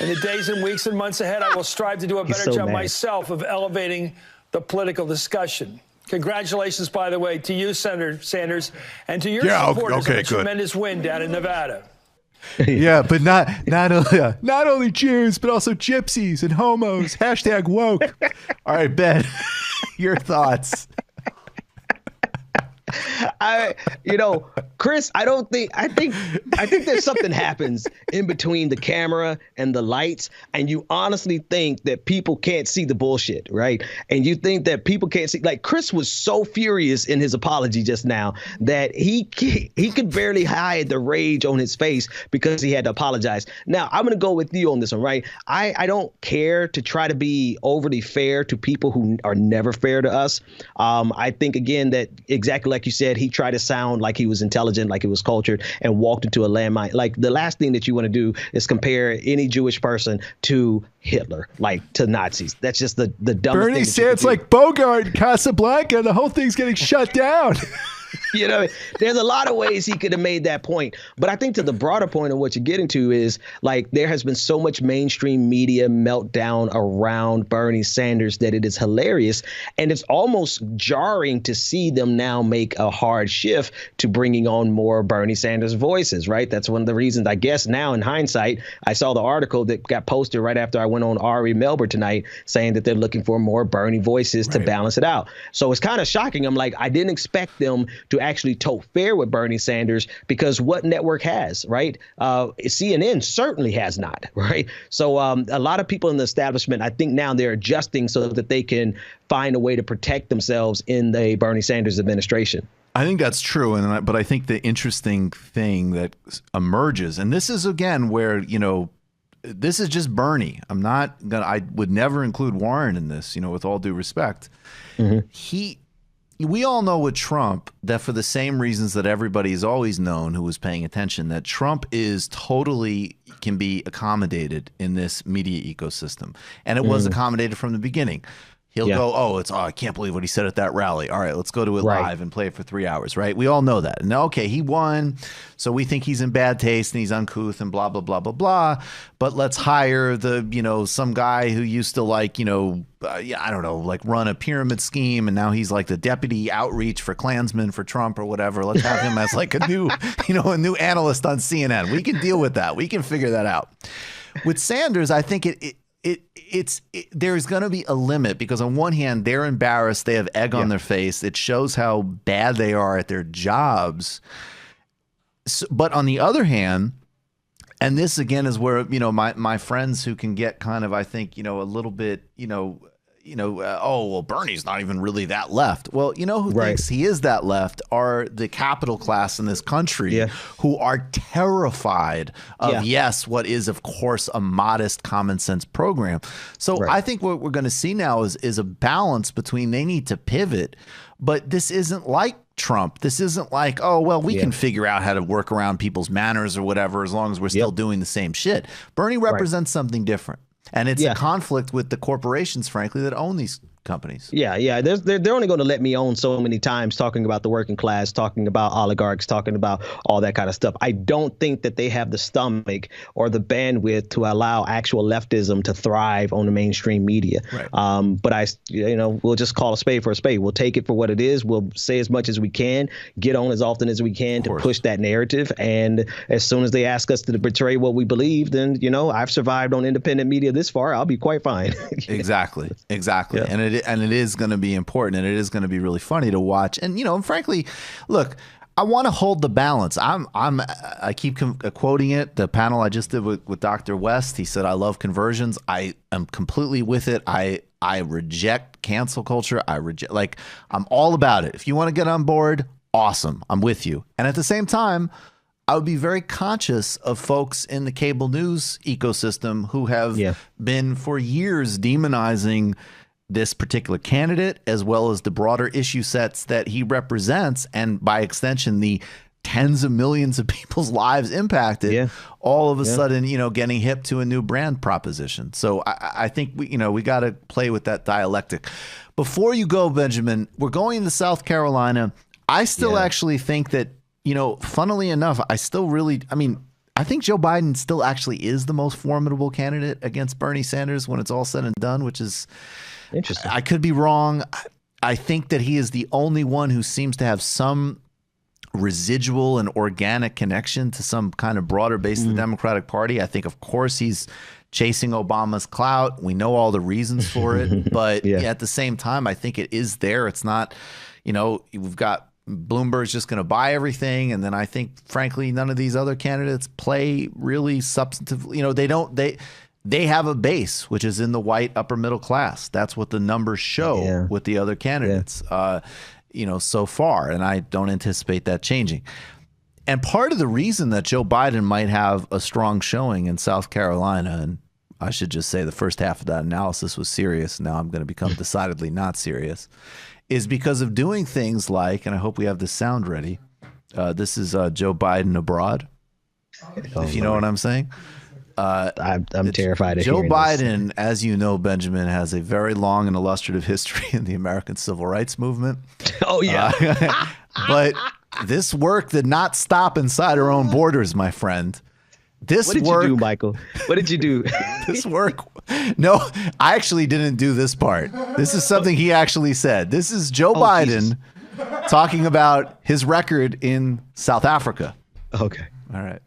In the days and weeks and months ahead, I will strive to do a better job myself of elevating the political discussion. Congratulations, by the way, to you, Senator Sanders, and to your supporters on a tremendous win down in Nevada. Yeah, but not only Jews, but also gypsies and homos. Hashtag woke. All right, Ben, your thoughts. Chris, I think there's something happens in between the camera and the lights, and you honestly think that people can't see the bullshit, right? And you think that people can't see, like, Chris was so furious in his apology just now that he could barely hide the rage on his face because he had to apologize. Now, I'm going to go with you on this one, right? I don't care to try to be overly fair to people who are never fair to us. I think, again, that exactly like you said, he tried to sound like he was intelligent, like he was cultured, and walked into a landmine. Like, the last thing that you want to do is compare any Jewish person to Hitler, like to Nazis. That's just the dumbest thing. Bernie Sanders like Bogart in Casablanca. The whole thing's getting shut down. You know, there's a lot of ways he could have made that point. But I think to the broader point of what you're getting to is, like, there has been so much mainstream media meltdown around Bernie Sanders that it is hilarious. And it's almost jarring to see them now make a hard shift to bringing on more Bernie Sanders voices, right? That's one of the reasons, I guess, now in hindsight, I saw the article that got posted right after I went on Ari Melber tonight saying that they're looking for more Bernie voices to balance it out. So it's kind of shocking. I'm like, I didn't expect them to actually tote fair with Bernie Sanders, because what network has, right? CNN certainly has not, right? So a lot of people in the establishment, I think now they're adjusting so that they can find a way to protect themselves in the Bernie Sanders administration. I think that's true. But I think the interesting thing that emerges, and this is, again, where, you know, this is just Bernie. I would never include Warren in this, you know, with all due respect. We all know with Trump that, for the same reasons that everybody's always known who was paying attention, that Trump is totally can be accommodated in this media ecosystem. And it was accommodated from the beginning. He'll go, I can't believe what he said at that rally. All right, let's go to it live and play it for 3 hours, right? We all know that. And okay, he won, so we think he's in bad taste and he's uncouth and blah, blah, blah, blah, blah. But let's hire some guy who used to, like, I don't know, like run a pyramid scheme, and now he's like the deputy outreach for Klansmen for Trump or whatever. Let's have him as like a new analyst on CNN. We can deal with that. We can figure that out. With Sanders, I think there's going to be a limit, because on one hand, they're embarrassed. They have egg on their face. It shows how bad they are at their jobs. But on the other hand, and this again is where, my friends who can get kind of, I think, a little bit, Bernie's not even really that left. Well, who thinks he is that left are the capital class in this country, who are terrified of, what is, of course, a modest common sense program. So I think what we're going to see now is a balance between, they need to pivot, but this isn't like Trump. This isn't like, we can figure out how to work around people's manners or whatever, as long as we're still doing the same shit. Bernie represents something different. And it's a conflict with the corporations, frankly, that own these companies. They're only going to let me own so many times, talking about the working class, talking about oligarchs, talking about all that kind of stuff. I don't think that they have the stomach or the bandwidth to allow actual leftism to thrive on the mainstream media. But we'll just call a spade for a spade. We'll take it for what it is. We'll say as much as we can, get on as often as we can to push that narrative. And as soon as they ask us to betray what we believe, then, I've survived on independent media this far. I'll be quite fine. Exactly. Yeah. And it is going to be important, and it is going to be really funny to watch. And, and frankly, look, I want to hold the balance. I keep quoting it. The panel I just did with Dr. West, he said, I love conversions. I am completely with it. I reject cancel culture. I'm all about it. If you want to get on board, awesome. I'm with you. And at the same time, I would be very conscious of folks in the cable news ecosystem who have been for years demonizing this particular candidate, as well as the broader issue sets that he represents, and by extension, the tens of millions of people's lives impacted, all of a sudden, getting hip to a new brand proposition. So I think we got to play with that dialectic. Before you go, Benjamin, we're going to South Carolina. I still actually think that, funnily enough, I think Joe Biden still actually is the most formidable candidate against Bernie Sanders when it's all said and done, which is interesting. I could be wrong. I think that he is the only one who seems to have some residual and organic connection to some kind of broader base of the Democratic Party. I think, of course, he's chasing Obama's clout. We know all the reasons for it. But at the same time, I think it is there. It's not, we've got Bloomberg's just going to buy everything. And then I think, frankly, none of these other candidates play really substantively. They have a base, which is in the white upper middle class. That's what the numbers show with the other candidates, so far. And I don't anticipate that changing. And part of the reason that Joe Biden might have a strong showing in South Carolina, and I should just say the first half of that analysis was serious. Now I'm going to become decidedly not serious, is because of doing things like, and I hope we have this sound ready. This is Joe Biden abroad, if you know what I'm saying. I'm terrified of Joe hearing Biden, this. as you know, Benjamin, has a very long and illustrative history in the American civil rights movement. Oh, yeah. But this work did not stop inside our own borders, my friend. What did you do, Michael? What did you do? This work. No, I actually didn't do this part. This is something he actually said. This is Joe Biden talking about his record in South Africa. Okay. All right.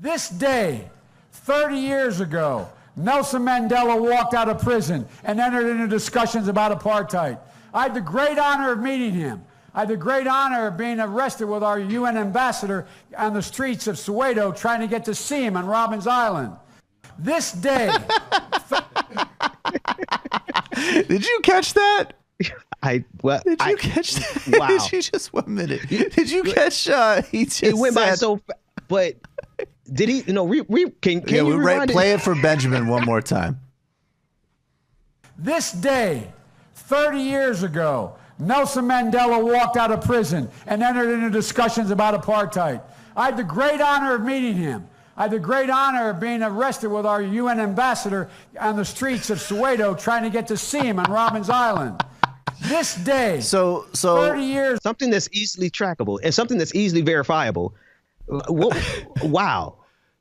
This day, 30 years ago, Nelson Mandela walked out of prison and entered into discussions about apartheid. I had the great honor of meeting him. I had the great honor of being arrested with our UN ambassador on the streets of Soweto trying to get to see him on Robben Island. This day... Did you catch that? Did you catch that? Wow. Did you just 1 minute? Did you catch? He just it went by said, so fast, but did he? You know, can yeah, you play it for Benjamin one more time? This day, 30 years ago, Nelson Mandela walked out of prison and entered into discussions about apartheid. I had the great honor of meeting him. I had the great honor of being arrested with our UN ambassador on the streets of Soweto trying to get to see him on Robben Island. This day, so 30 years. Something that's easily trackable and something that's easily verifiable. Wow.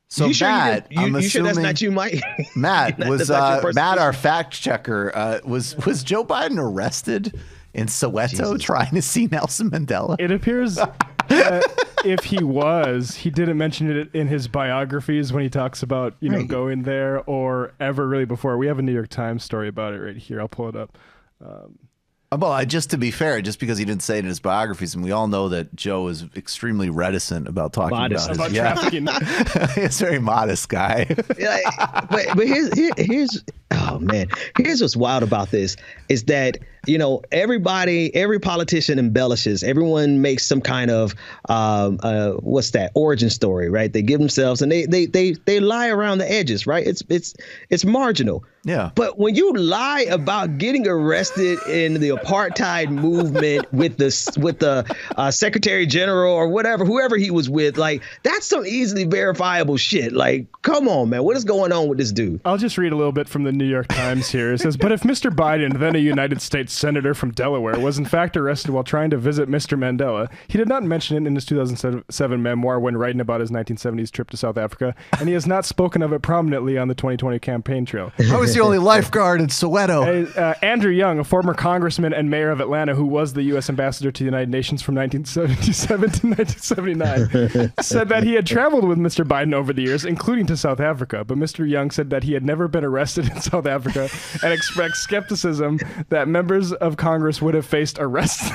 So you sure Matt, you sure that's not you, Mike? Matt was Matt, our fact checker. Was Joe Biden arrested in Soweto trying to see Nelson Mandela? It appears if he was, he didn't mention it in his biographies when he talks about going there or ever really before. We have a New York Times story about it right here. I'll pull it up. Well, just to be fair, just because he didn't say it in his biographies, and we all know that Joe is extremely reticent about talking about trafficking. He's a very modest guy. but here's oh man, here's what's wild about this is that every politician embellishes. Everyone makes some kind of origin story, right? They give themselves and they lie around the edges, right? It's marginal. Yeah. But when you lie about getting arrested in the apartheid movement with the Secretary General or whoever he was with, like that's some easily verifiable shit. Like, come on, man, what is going on with this dude? I'll just read a little bit from the New York Times here. It says, but if Mr. Biden, then a United States senator from Delaware, was in fact arrested while trying to visit Mr. Mandela, he did not mention it in his 2007 memoir when writing about his 1970s trip to South Africa, and he has not spoken of it prominently on the 2020 campaign trail. I was the only lifeguard in Soweto. Andrew Young, a former congressman and mayor of Atlanta who was the U.S. ambassador to the United Nations from 1977 to 1979, said that he had traveled with Mr. Biden over the years, including to South Africa. But Mr. Young said that he had never been arrested in South Africa and expressed skepticism that members of Congress would have faced arrest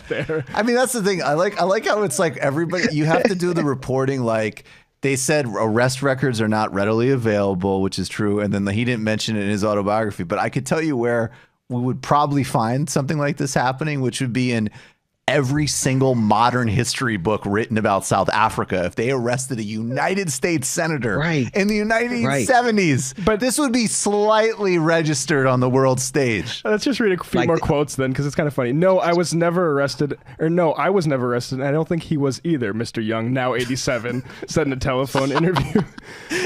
there. I mean, that's the thing. I like how it's like everybody, you have to do the reporting like they said arrest records are not readily available, which is true. And then he didn't mention it in his autobiography. But I could tell you where we would probably find something like this happening, which would be in every single modern history book written about South Africa. If they arrested a United States senator in the 1970s, but this would be slightly registered on the world stage. Let's just read a few more quotes then, because it's kind of funny. No, I was never arrested. And I don't think he was either, Mr. Young, now 87, said in a telephone interview.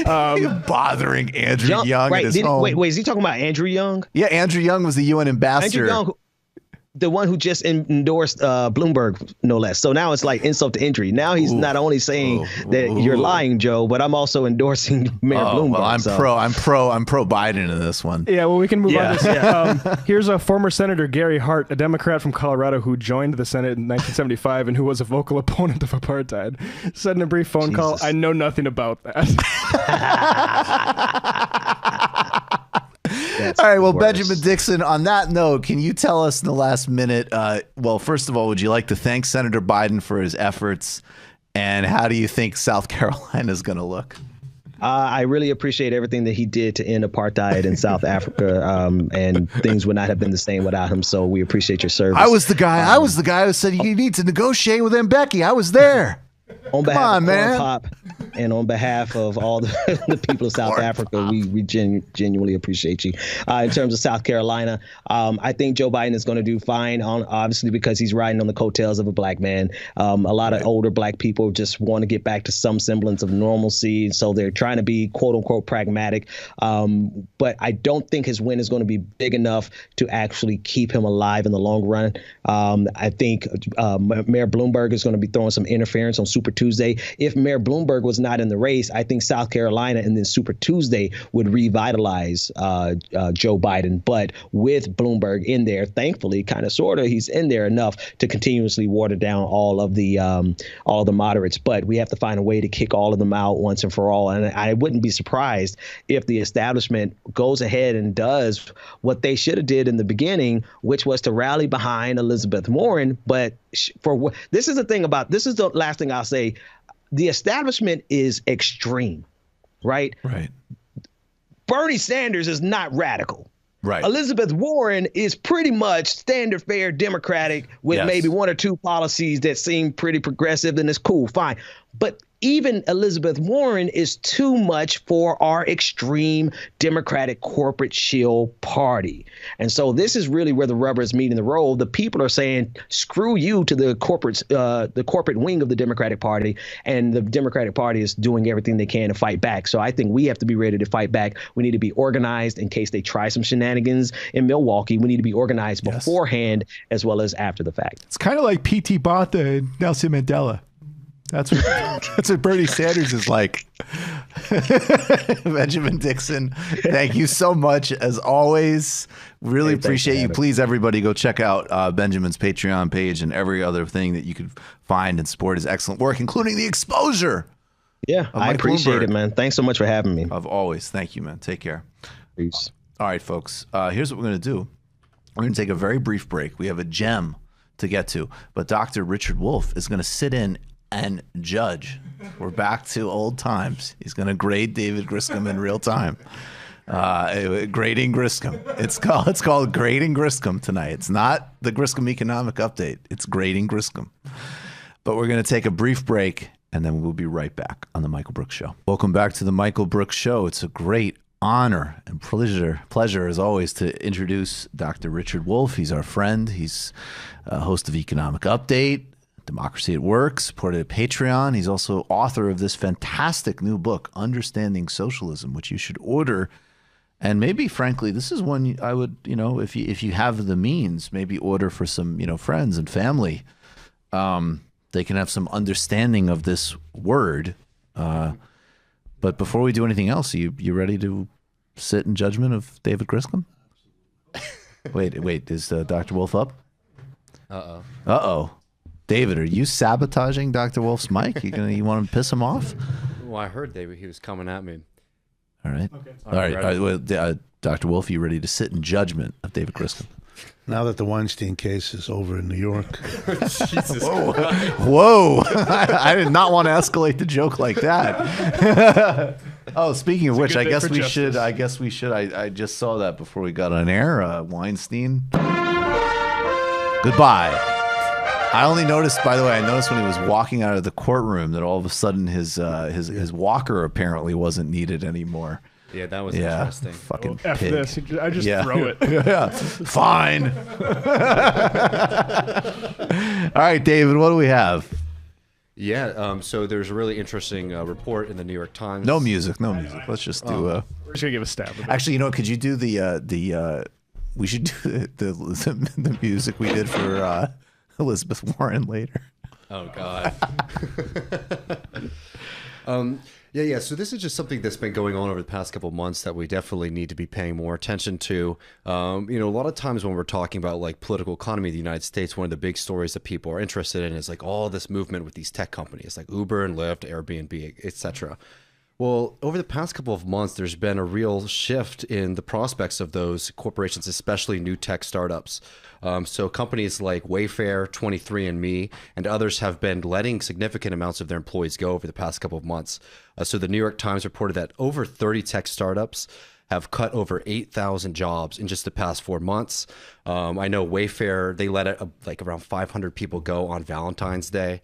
Bothering Andrew Young at his home. Wait, is he talking about Andrew Young? Yeah, Andrew Young was the UN ambassador. Andrew Young, the one who just endorsed Bloomberg, no less. So now it's like insult to injury. Now he's not only saying that you're lying, Joe, but I'm also endorsing Mayor Bloomberg. Well, I'm pro Biden in this one. Yeah, well, we can move on. To here's a former Senator Gary Hart, a Democrat from Colorado who joined the Senate in 1975 and who was a vocal opponent of apartheid, said in a brief phone call, "I know nothing about that." All right, well, Benjamin Dixon, on that note, can you tell us in the last minute, well, first of all, would you like to thank Senator Biden for his efforts, and how do you think South Carolina is going to look? I really appreciate everything that he did to end apartheid in South Africa, and things would not have been the same without him, so we appreciate your service. I was the guy who said you need to negotiate with Mbeki. I was there. On behalf of Corn Pop, and on behalf of all the people of South Africa, we genuinely appreciate you. In terms of South Carolina, I think Joe Biden is going to do fine, obviously, because he's riding on the coattails of a black man. A lot of older black people just want to get back to some semblance of normalcy, so they're trying to be quote unquote pragmatic. But I don't think his win is going to be big enough to actually keep him alive in the long run. I think Mayor Bloomberg is going to be throwing some interference on Super Tuesday. If Mayor Bloomberg was not in the race, I think South Carolina and then Super Tuesday would revitalize Joe Biden. But with Bloomberg in there, thankfully, kind of sort of, he's in there enough to continuously water down all of the moderates. But we have to find a way to kick all of them out once and for all. And I wouldn't be surprised if the establishment goes ahead and does what they should have did in the beginning, which was to rally behind Elizabeth Warren. But this is the last thing I'll say. The establishment is extreme, right? Right. Bernie Sanders is not radical. Right. Elizabeth Warren is pretty much standard fare Democratic with maybe one or two policies that seem pretty progressive, and it's cool, fine. But even Elizabeth Warren is too much for our extreme Democratic corporate shill party. And so this is really where the rubber is meeting the road. The people are saying, screw you to the corporate wing of the Democratic Party. And the Democratic Party is doing everything they can to fight back. So I think we have to be ready to fight back. We need to be organized in case they try some shenanigans in Milwaukee. We need to be organized beforehand as well as after the fact. It's kind of like P.T. Barnum and Nelson Mandela. That's what Bernie Sanders is like. Benjamin Dixon, thank you so much as always. Really appreciate you. Please, everybody, go check out Benjamin's Patreon page and every other thing that you could find and support his excellent work, including the exposure. Yeah, I appreciate it, man. Thanks so much for having me. Of always. Thank you, man. Take care. Peace. All right, folks. Here's what we're going to do. We're going to take a very brief break. We have a gem to get to, but Dr. Richard Wolff is going to sit in and judge. We're back to old times. He's going to grade David Griscom in real time. Grading Griscom. It's called Grading Griscom tonight. It's not the Griscom Economic Update. It's Grading Griscom. But we're going to take a brief break, and then we'll be right back on The Michael Brooks Show. Welcome back to The Michael Brooks Show. It's a great honor and pleasure as always to introduce Dr. Richard Wolff. He's our friend. He's a host of Economic Update, Democracy at Work, supported at Patreon. He's also author of this fantastic new book, Understanding Socialism, which you should order. And maybe, frankly, this is one I would, if you have the means, maybe order for some, friends and family. They can have some understanding of this word. But before we do anything else, you ready to sit in judgment of David Griscom? Wait, is Dr. Wolff up? Uh-oh. David, are you sabotaging Dr. Wolff's mic? You want to piss him off? Well, I heard David. He was coming at me. All right. Okay. All right. Well, Dr. Wolff, you ready to sit in judgment of David Griscom? Now that the Weinstein case is over in New York. Jesus Whoa. I did not want to escalate the joke like that. Oh, speaking of which, I guess we should. I just saw that before we got on air. Weinstein. Goodbye. I only noticed, by the way, when he was walking out of the courtroom that all of a sudden his walker apparently wasn't needed anymore. Yeah, that was interesting. Fucking F pig. this. I just throw it. Yeah. Fine. All right, David, what do we have? Yeah, so there's a really interesting report in the New York Times. No music. Let's just do We're just going to give a stab at it. Actually, could you do we should do the music we did for Elizabeth Warren later. Oh, God. Yeah. So this is just something that's been going on over the past couple of months that we definitely need to be paying more attention to. A lot of times when we're talking about like political economy of the United States, one of the big stories that people are interested in is like all this movement with these tech companies like Uber and Lyft, Airbnb, etc. Well, over the past couple of months, there's been a real shift in the prospects of those corporations, especially new tech startups. So companies like Wayfair, 23andMe, and others have been letting significant amounts of their employees go over the past couple of months. So the New York Times reported that over 30 tech startups have cut over 8,000 jobs in just the past 4 months. I know Wayfair, they let around 500 people go on Valentine's Day.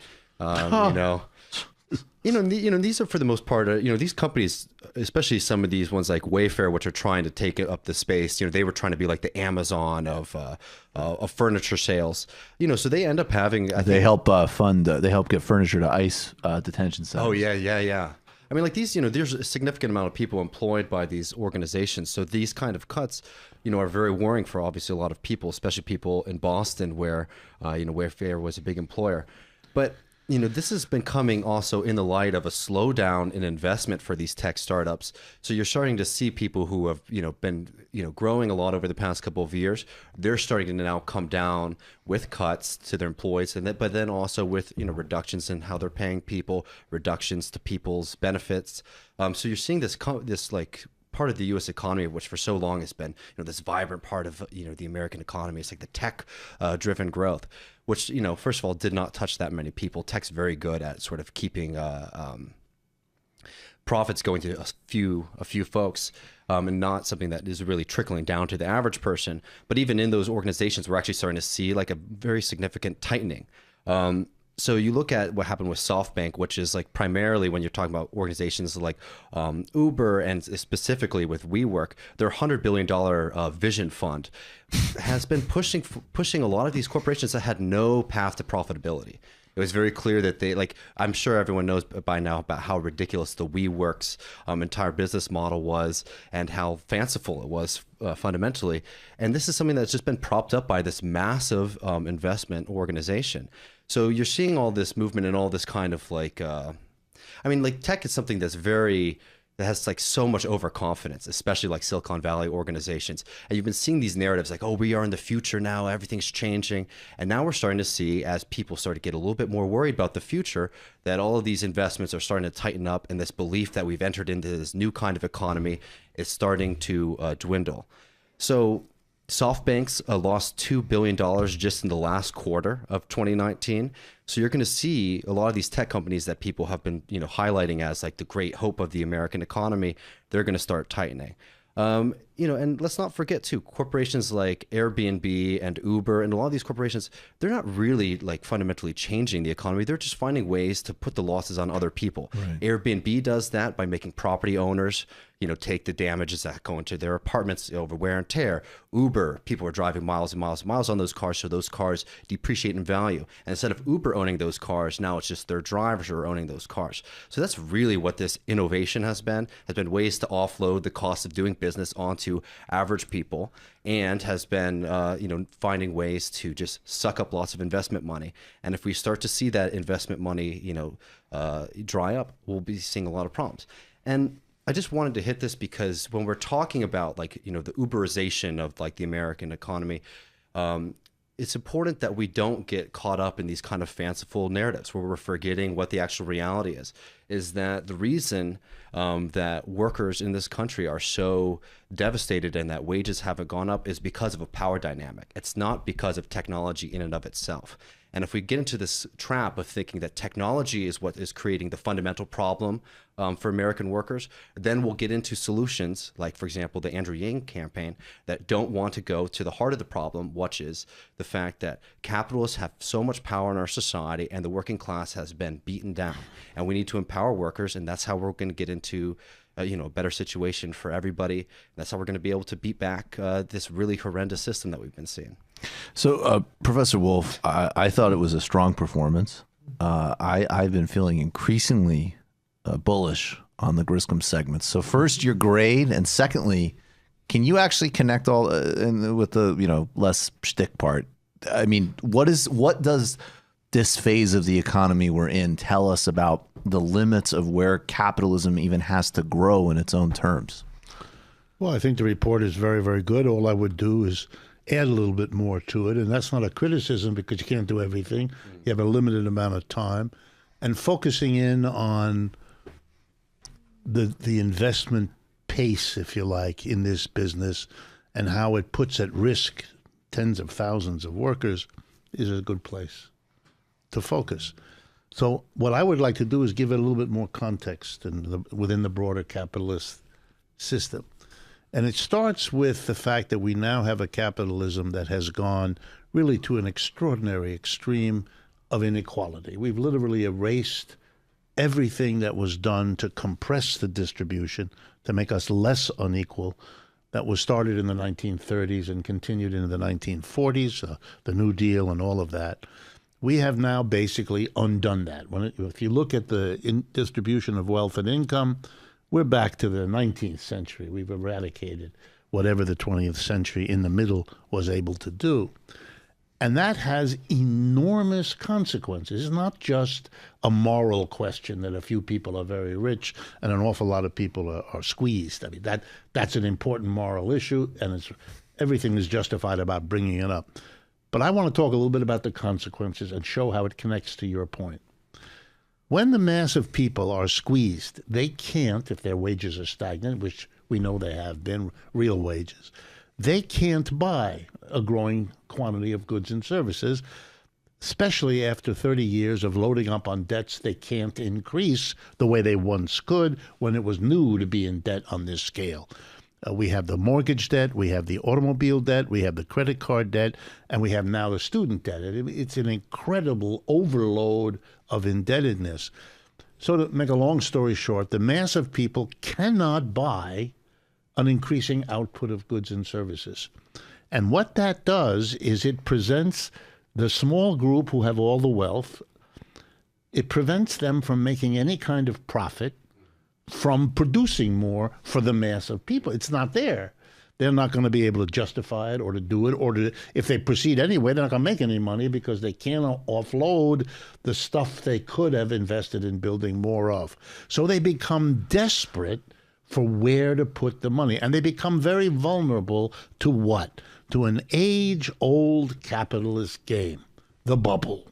These are for the most part, these companies, especially some of these ones like Wayfair, which are trying to take up the space. They were trying to be like the Amazon of furniture sales. So they end up having. They help they help get furniture to ICE detention centers. Oh yeah. I mean, like these, there's a significant amount of people employed by these organizations. So these kind of cuts, are very worrying for obviously a lot of people, especially people in Boston where, Wayfair was a big employer. But, this has been coming also in the light of a slowdown in investment for these tech startups. So you're starting to see people who have, been, growing a lot over the past couple of years. They're starting to now come down with cuts to their employees, but then also with, reductions in how they're paying people, reductions to people's benefits. So you're seeing this like part of the U.S. economy, which for so long has been, this vibrant part of, the American economy. It's like the tech driven growth, which, first of all, did not touch that many people. Tech's very good at sort of keeping profits going to a few folks, and not something that is really trickling down to the average person. But even in those organizations, we're actually starting to see like a very significant tightening. So you look at what happened with SoftBank, which is like primarily when you're talking about organizations like Uber and specifically with WeWork, their $100 billion vision fund has been pushing a lot of these corporations that had no path to profitability. It was very clear that they, like, I'm sure everyone knows by now about how ridiculous the WeWork's entire business model was and how fanciful it was fundamentally. And this is something that's just been propped up by this massive investment organization. So you're seeing all this movement and all this kind of like, tech is something that has like so much overconfidence, especially like Silicon Valley organizations. And you've been seeing these narratives like, oh, we are in the future now, everything's changing. And now we're starting to see, as people start to get a little bit more worried about the future, that all of these investments are starting to tighten up, and this belief that we've entered into this new kind of economy is starting to dwindle. So SoftBank's lost $2 billion just in the last quarter of 2019. So you're going to see a lot of these tech companies that people have been, highlighting as like the great hope of the American economy, they're going to start tightening. And let's not forget too, corporations like Airbnb and Uber and a lot of these corporations, they're not really like fundamentally changing the economy. They're just finding ways to put the losses on other people. Right. Airbnb does that by making property owners, take the damages that go into their apartments over wear and tear. Uber, people are driving miles and miles and miles on those cars, so those cars depreciate in value. And instead of Uber owning those cars, now it's just their drivers who are owning those cars. So that's really what this innovation has been ways to offload the cost of doing business onto average people, and has been, finding ways to just suck up lots of investment money. And if we start to see that investment money, dry up, we'll be seeing a lot of problems. And I just wanted to hit this because when we're talking about the Uberization of like the American economy, it's important that we don't get caught up in these kind of fanciful narratives where we're forgetting what the actual reality is that the reason that workers in this country are so devastated and that wages haven't gone up is because of a power dynamic. It's not because of technology in and of itself. And if we get into this trap of thinking that technology is what is creating the fundamental problem for American workers, then we'll get into solutions like, for example, the Andrew Yang campaign that don't want to go to the heart of the problem, which is the fact that capitalists have so much power in our society and the working class has been beaten down. And we need to empower workers, and that's how we're going to get into a better situation for everybody. That's how we're going to be able to beat back this really horrendous system that we've been seeing. So, Professor Wolff, I thought it was a strong performance. I've been feeling increasingly bullish on the Griscom segments. So first, your grade, and secondly, can you actually connect all with the less shtick part? I mean, what does this phase of the economy we're in tell us about the limits of where capitalism even has to grow in its own terms? Well, I think the report is very, very good. All I would do is add a little bit more to it, and that's not a criticism because you can't do everything. You have a limited amount of time, and focusing in on the investment pace, if you like, in this business and how it puts at risk tens of thousands of workers is a good place to focus. So what I would like to do is give it a little bit more context within the broader capitalist system. And it starts with the fact that we now have a capitalism that has gone really to an extraordinary extreme of inequality. We've literally erased everything that was done to compress the distribution, to make us less unequal, that was started in the 1930s and continued into the 1940s, the New Deal and all of that. We have now basically undone that. If you look at the distribution of wealth and income, we're back to the 19th century. We've eradicated whatever the 20th century in the middle was able to do. And that has enormous consequences. It's not just a moral question that a few people are very rich and an awful lot of people are squeezed. I mean, that's an important moral issue, and everything is justified about bringing it up. But I want to talk a little bit about the consequences and show how it connects to your point. When the mass of people are squeezed, they can't, if their wages are stagnant, which we know they have been, real wages, they can't buy a growing quantity of goods and services, especially after 30 years of loading up on debts they can't increase the way they once could when it was new to be in debt on this scale. We have the mortgage debt, we have the automobile debt, we have the credit card debt, and we have now the student debt. It's an incredible overload of indebtedness. So to make a long story short, the mass of people cannot buy an increasing output of goods and services. And what that does is it presents the small group who have all the wealth, it prevents them from making any kind of profit, from producing more for the mass of people. It's not there. They're not going to be able to justify it or to do it, or to, if they proceed anyway, they're not going to make any money because they can't offload the stuff they could have invested in building more of. So they become desperate for where to put the money. And they become very vulnerable to what? To an age-old capitalist game, the bubble.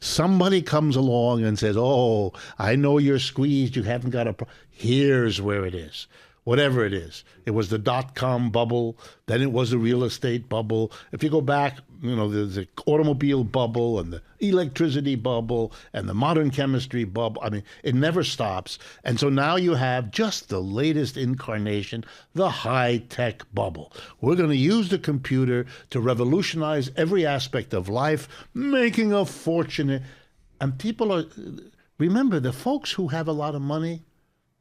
Somebody comes along and says, oh, I know you're squeezed, you haven't got here's where it is. Whatever it is. It was the dot-com bubble, then it was the real estate bubble. If you go back, there's the automobile bubble and the electricity bubble and the modern chemistry bubble. I mean, it never stops. And so now you have just the latest incarnation, the high-tech bubble. We're going to use the computer to revolutionize every aspect of life, making a fortune. And people are, remember, the folks who have a lot of money,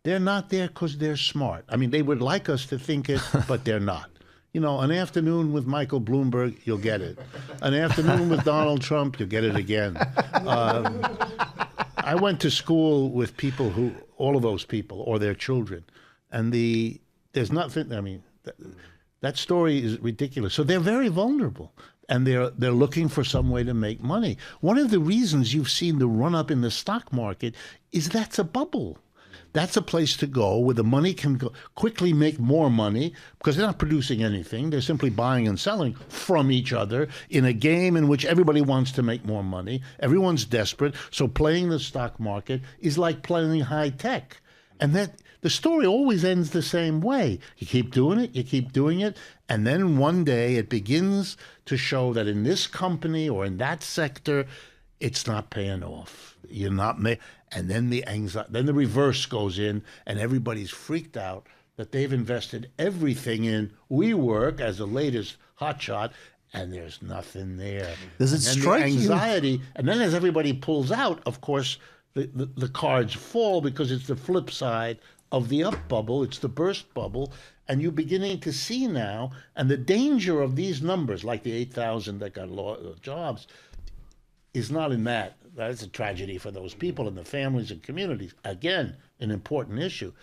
they're not there because they're smart. I mean, they would like us to think it, but they're not. An afternoon with Michael Bloomberg, you'll get it. An afternoon with Donald Trump, you'll get it again. I went to school with people who, all of those people, or their children, and there's nothing, I mean, that story is ridiculous. So they're very vulnerable. And they're looking for some way to make money. One of the reasons you've seen the run-up in the stock market is that's a bubble. That's a place to go where the money can quickly make more money because they're not producing anything. They're simply buying and selling from each other in a game in which everybody wants to make more money. Everyone's desperate. So playing the stock market is like playing high tech. And that the story always ends the same way. You keep doing it, you keep doing it, and then one day it begins to show that in this company or in that sector, it's not paying off. You're not and then the anxiety, then the reverse goes in, and everybody's freaked out that they've invested everything in WeWork as the latest hotshot, and there's nothing there. Does it strike the you? Anxiety, and then as everybody pulls out, of course, the cards fall because it's the flip side of the up bubble. It's the burst bubble, and you're beginning to see now, and the danger of these numbers, like the 8,000 that got jobs, is not in that. That's a tragedy for those people and the families and communities. Again, an important issue.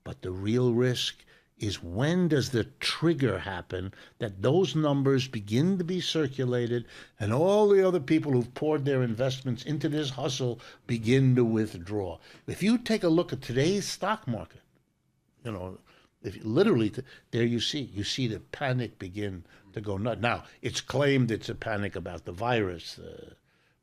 But the real risk is when does the trigger happen that those numbers begin to be circulated and all the other people who've poured their investments into this hustle begin to withdraw. If you take a look at today's stock market, if you, literally, there you see the panic begin to go nuts. Now, it's claimed it's a panic about the virus.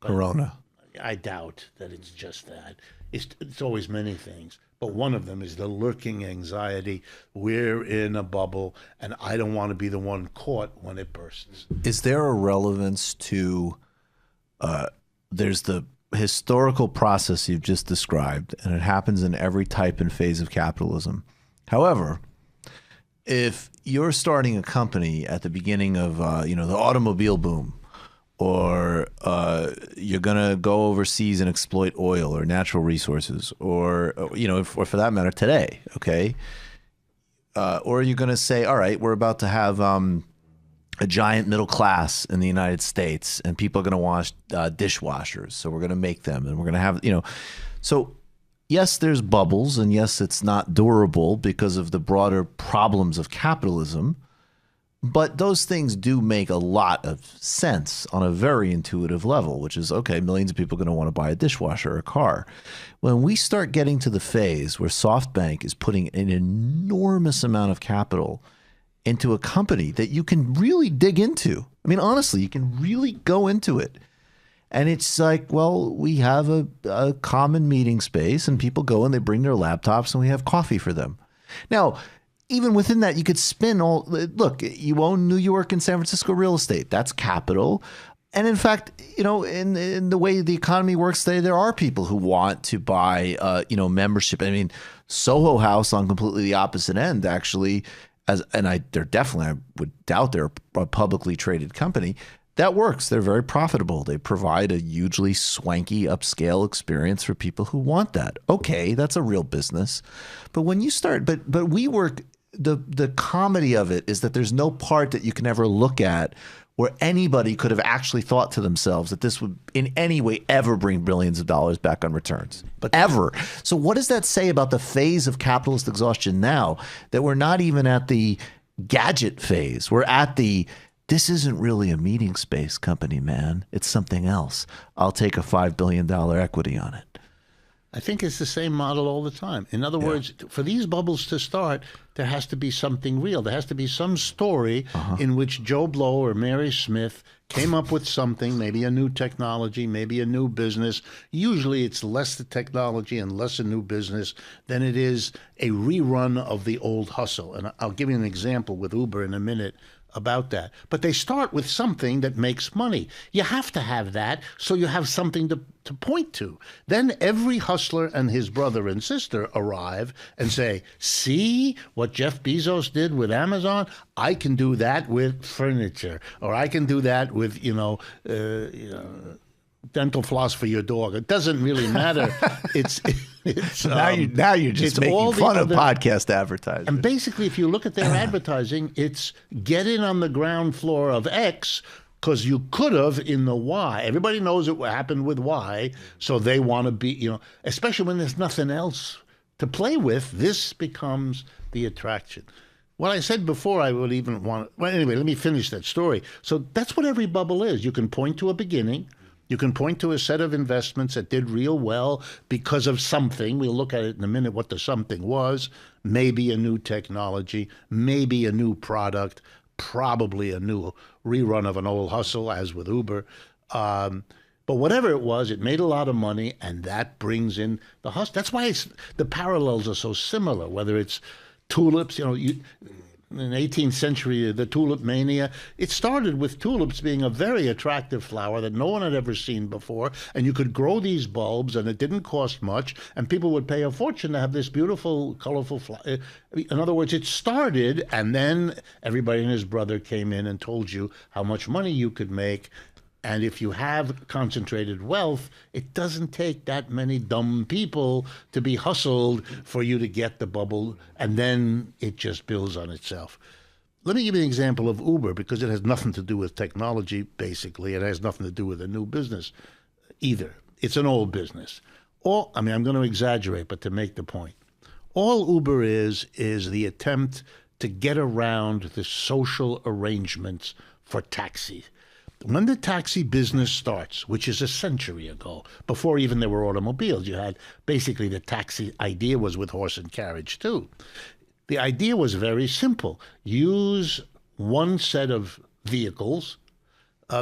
Corona. I doubt that it's just that. It's always many things. But one of them is the lurking anxiety. We're in a bubble, and I don't want to be the one caught when it bursts. Is there a relevance to, there's the historical process you've just described, and it happens in every type and phase of capitalism. However, if you're starting a company at the beginning of, the automobile boom, or you're going to go overseas and exploit oil or natural resources, or for that matter, today, okay? Or you're going to say, all right, we're about to have a giant middle class in the United States, and people are going to wash dishwashers, so we're going to make them, and we're going to have, So yes, there's bubbles, and yes, it's not durable because of the broader problems of capitalism. But those things do make a lot of sense on a very intuitive level, which is, okay, millions of people are going to want to buy a dishwasher or a car. When we start getting to the phase where SoftBank is putting an enormous amount of capital into a company that you can really dig into, I mean, honestly, you can really go into it. And it's like, well, we have a common meeting space, and people go and they bring their laptops, and we have coffee for them. Now, even within that, you could spin look, you own New York and San Francisco real estate. That's capital. And in fact, in the way the economy works today, there are people who want to buy, membership. I mean, Soho House on completely the opposite end, actually, I would doubt they're a publicly traded company. That works. They're very profitable. They provide a hugely swanky upscale experience for people who want that. Okay, that's a real business. But when you start, but WeWork, the comedy of it is that there's no part that you can ever look at where anybody could have actually thought to themselves that this would in any way ever bring billions of dollars back on returns. But ever. So what does that say about the phase of capitalist exhaustion now, that we're not even at the gadget phase? We're at this isn't really a meeting space company, man. It's something else. I'll take a $5 billion equity on it. I think it's the same model all the time. In other words, for these bubbles to start, there has to be something real. There has to be some story in which Joe Blow or Mary Smith came up with something, maybe a new technology, maybe a new business. Usually it's less the technology and less a new business than it is a rerun of the old hustle. And I'll give you an example with Uber in a minute about that. But they start with something that makes money. You have to have that so you have something to point to. Then every hustler and his brother and sister arrive and say, see what Jeff Bezos did with Amazon? I can do that with furniture, or I can do that with, dental floss for your dog. It doesn't really matter. It's now you're just making fun of podcast advertising. And basically, if you look at their advertising, it's get in on the ground floor of X because you could have in the Y. Everybody knows what happened with Y, so they want to be, especially when there's nothing else to play with. This becomes the attraction. What I said before, I would even want. Well, anyway, let me finish that story. So that's what every bubble is. You can point to a beginning. You can point to a set of investments that did real well because of something. We'll look at it in a minute what the something was. Maybe a new technology, maybe a new product, probably a new rerun of an old hustle, as with Uber. But whatever it was, it made a lot of money, and that brings in the hustle. That's why the parallels are so similar, whether it's tulips, in the 18th century, the tulip mania, it started with tulips being a very attractive flower that no one had ever seen before, and you could grow these bulbs, and it didn't cost much, and people would pay a fortune to have this beautiful, colorful flower. In other words, it started, and then everybody and his brother came in and told you how much money you could make. And if you have concentrated wealth, it doesn't take that many dumb people to be hustled for you to get the bubble, and then it just builds on itself. Let me give you an example of Uber, because it has nothing to do with technology, basically. It has nothing to do with a new business either. It's an old business. I'm going to exaggerate, but to make the point. All Uber is the attempt to get around the social arrangements for taxis. When the taxi business starts, which is a century ago, before even there were automobiles, you had basically the taxi idea was with horse and carriage too. The idea was very simple. Use one set of vehicles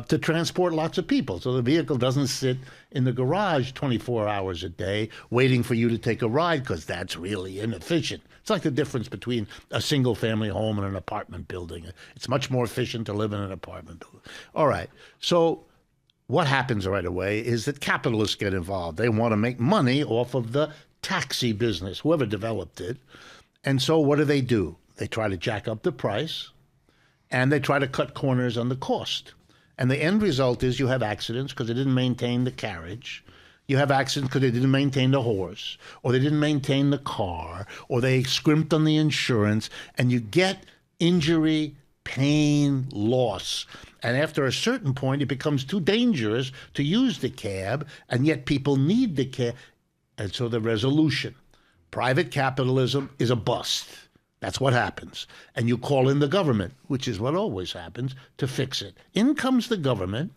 to transport lots of people. So the vehicle doesn't sit in the garage 24 hours a day waiting for you to take a ride, because that's really inefficient. It's like the difference between a single-family home and an apartment building. It's much more efficient to live in an apartment building. All right. So what happens right away is that capitalists get involved. They want to make money off of the taxi business, whoever developed it. And so what do? They try to jack up the price, and they try to cut corners on the cost. And the end result is you have accidents because they didn't maintain the carriage. You have accidents because they didn't maintain the horse, or they didn't maintain the car, or they scrimped on the insurance, and you get injury, pain, loss. And after a certain point, it becomes too dangerous to use the cab, and yet people need the cab. And so the resolution, private capitalism is a bust. That's what happens. And you call in the government, which is what always happens, to fix it. In comes the government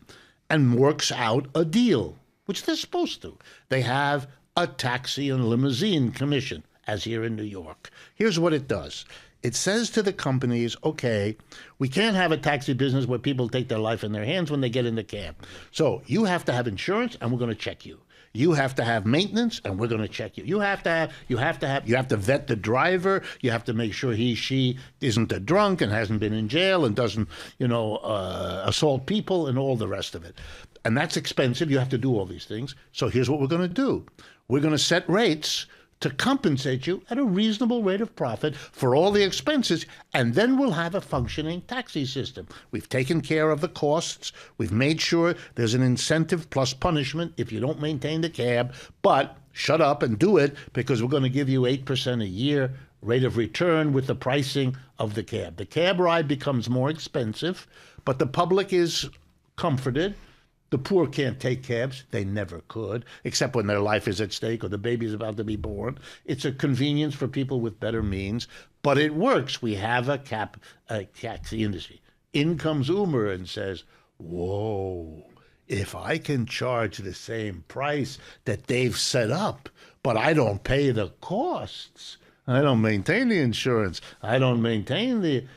and works out a deal, which they're supposed to. They have a taxi and limousine commission, as here in New York. Here's what it does. It says to the companies, okay, we can't have a taxi business where people take their life in their hands when they get in the cab. So you have to have insurance, and we're going to check you. You have to have maintenance, and we're going to check you. You have to vet the driver. You have to make sure she isn't a drunk and hasn't been in jail and doesn't, assault people and all the rest of it. And that's expensive. You have to do all these things. So here's what we're going to do. We're going to set rates to compensate you at a reasonable rate of profit for all the expenses, and then we'll have a functioning taxi system. We've taken care of the costs. We've made sure there's an incentive plus punishment if you don't maintain the cab, but shut up and do it because we're going to give you 8% a year rate of return with the pricing of the cab. The cab ride becomes more expensive, but the public is comforted. The poor can't take cabs. They never could, except when their life is at stake or the baby is about to be born. It's a convenience for people with better means, but it works. We have a taxi industry. In comes Uber and says, whoa, if I can charge the same price that they've set up, but I don't pay the costs, I don't maintain the insurance, I don't maintain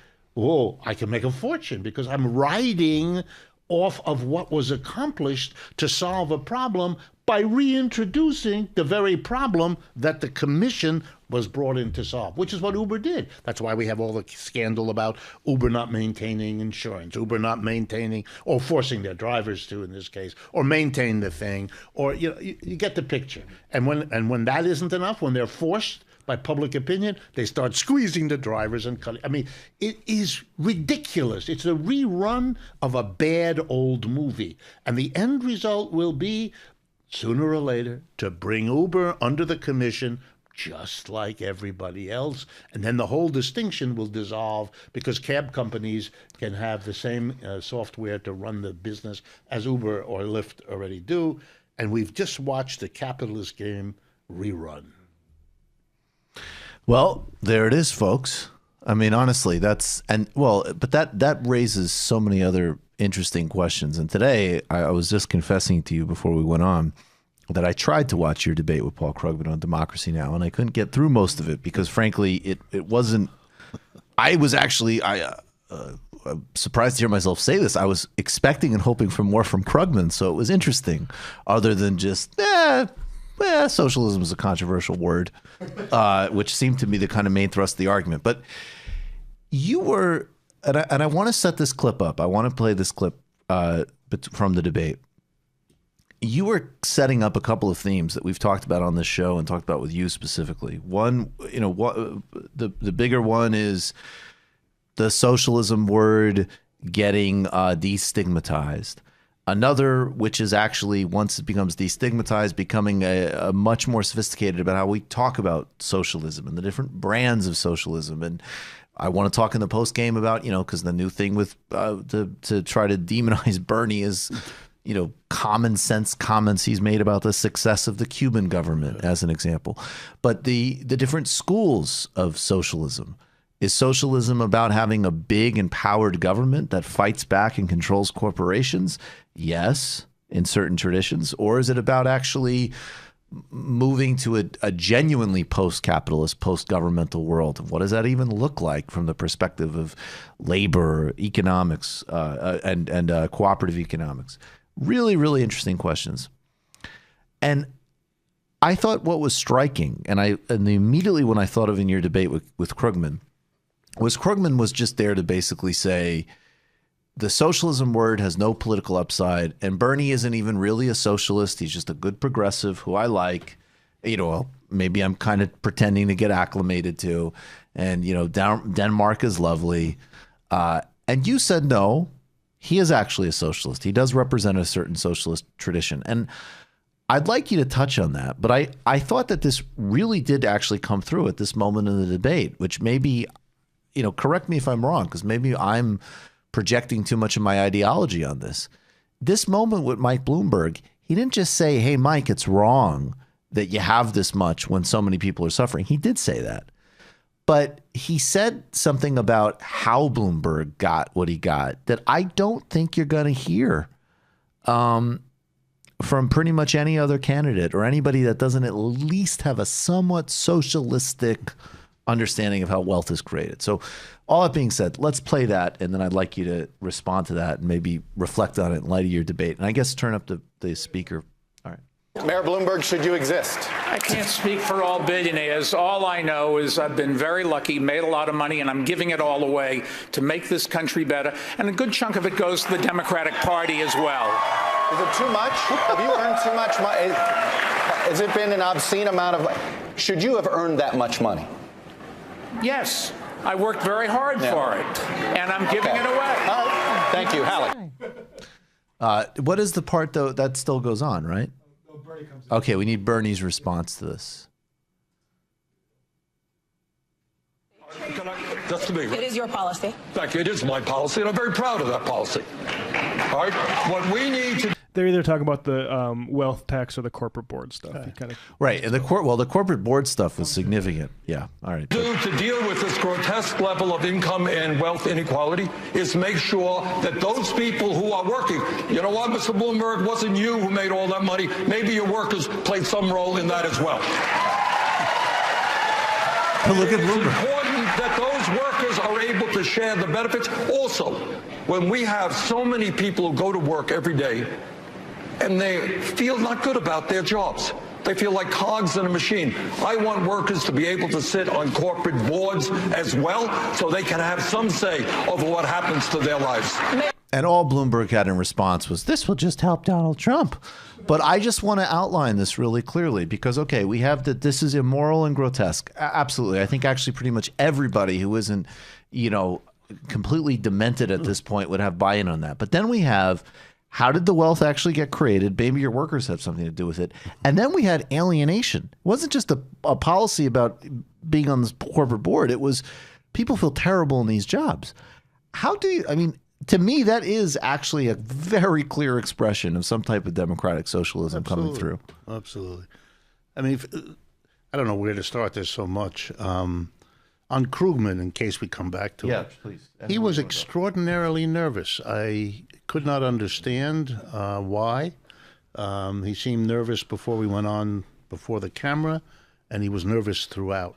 I can make a fortune because I'm riding off of what was accomplished to solve a problem by reintroducing the very problem that the commission was brought in to solve, which is what Uber did. That's why we have all the scandal about Uber not maintaining insurance, Uber not maintaining or forcing their drivers to, in this case, or maintain the thing, or you get the picture. And when that isn't enough, when they're forced by public opinion, they start squeezing the drivers and cutting. I mean, it is ridiculous. It's a rerun of a bad old movie. And the end result will be, sooner or later, to bring Uber under the commission just like everybody else. And then the whole distinction will dissolve because cab companies can have the same software to run the business as Uber or Lyft already do. And we've just watched the capitalist game rerun. Well, there it is, folks. I mean, honestly, but that raises so many other interesting questions. And today, I was just confessing to you before we went on that I tried to watch your debate with Paul Krugman on Democracy Now!, and I couldn't get through most of it because, frankly, it wasn't. I was actually surprised to hear myself say this. I was expecting and hoping for more from Krugman, so it was interesting, other than just socialism is a controversial word, which seemed to be the kind of main thrust of the argument. But you were, and I want to set this clip up. I want to play this clip from the debate. You were setting up a couple of themes that we've talked about on this show and talked about with you specifically. One, the bigger one is the socialism word getting destigmatized. Another, which is actually, once it becomes destigmatized, becoming a much more sophisticated about how we talk about socialism and the different brands of socialism. And I want to talk in the post game about, because the new thing with to try to demonize Bernie is, common sense comments he's made about the success of the Cuban government, as an example. But the different schools of socialism. Is socialism about having a big empowered government that fights back and controls corporations? Yes, in certain traditions. Or is it about actually moving to a genuinely post-capitalist, post-governmental world? What does that even look like from the perspective of labor, economics, and cooperative economics? Really, really interesting questions. And I thought what was striking, and immediately when I thought of in your debate with Krugman, Krugman was just there to basically say the socialism word has no political upside, and Bernie isn't even really a socialist. He's just a good progressive who I like. Maybe I'm kind of pretending to get acclimated to, and Denmark is lovely. And you said no. He is actually a socialist. He does represent a certain socialist tradition. And I'd like you to touch on that. But I thought that this really did actually come through at this moment in the debate, which maybe, correct me if I'm wrong, because maybe I'm projecting too much of my ideology on this. This moment with Mike Bloomberg, he didn't just say, hey, Mike, it's wrong that you have this much when so many people are suffering. He did say that. But he said something about how Bloomberg got what he got that I don't think you're going to hear from pretty much any other candidate or anybody that doesn't at least have a somewhat socialistic understanding of how wealth is created. So all that being said, let's play that, and then I'd like you to respond to that and maybe reflect on it in light of your debate. And I guess turn up the speaker. All right. Mayor Bloomberg, should you exist? I can't speak for all billionaires. All I know is I've been very lucky, made a lot of money, and I'm giving it all away to make this country better. And a good chunk of it goes to the Democratic Party as well. Is it too much? Have you earned too much money? Has it been an obscene amount of... Should you have earned that much money? Yes. I worked very hard for it, and I'm giving it away. All right. Thank you. Hallie. What is the part, though, that still goes on, right? Okay, we need Bernie's response to this. Just to me. It is your policy. Thank you. It is my policy, and I'm very proud of that policy. All right? What we need to... They're either talking about the wealth tax or the corporate board stuff. Right, and the corporate board stuff was significant. Yeah, all right. To deal with this grotesque level of income and wealth inequality is make sure that those people who are working, you know what, Mr. Bloomberg, it wasn't you who made all that money. Maybe your workers played some role in that as well. Look at Bloomberg. It's important that those workers are able to share the benefits. Also, when we have so many people who go to work every day and they feel not good about their jobs. They feel like cogs in a machine. I want workers to be able to sit on corporate boards as well so they can have some say over what happens to their lives. And all Bloomberg had in response was, this will just help Donald Trump. But I just want to outline this really clearly because, okay, we have that this is immoral and grotesque. Absolutely. I think actually pretty much everybody who isn't, completely demented at this point would have buy-in on that. But then we have, how did the wealth actually get created? Maybe your workers have something to do with it. And then we had alienation. It wasn't just a policy about being on this corporate board. It was people feel terrible in these jobs. How do you, to me, that is actually a very clear expression of some type of democratic socialism coming through. Absolutely. I don't know where to start. There's so much. On Krugman, in case we come back to it. Please. He was extraordinarily nervous. I could not understand why. He seemed nervous before we went on before the camera, and he was nervous throughout.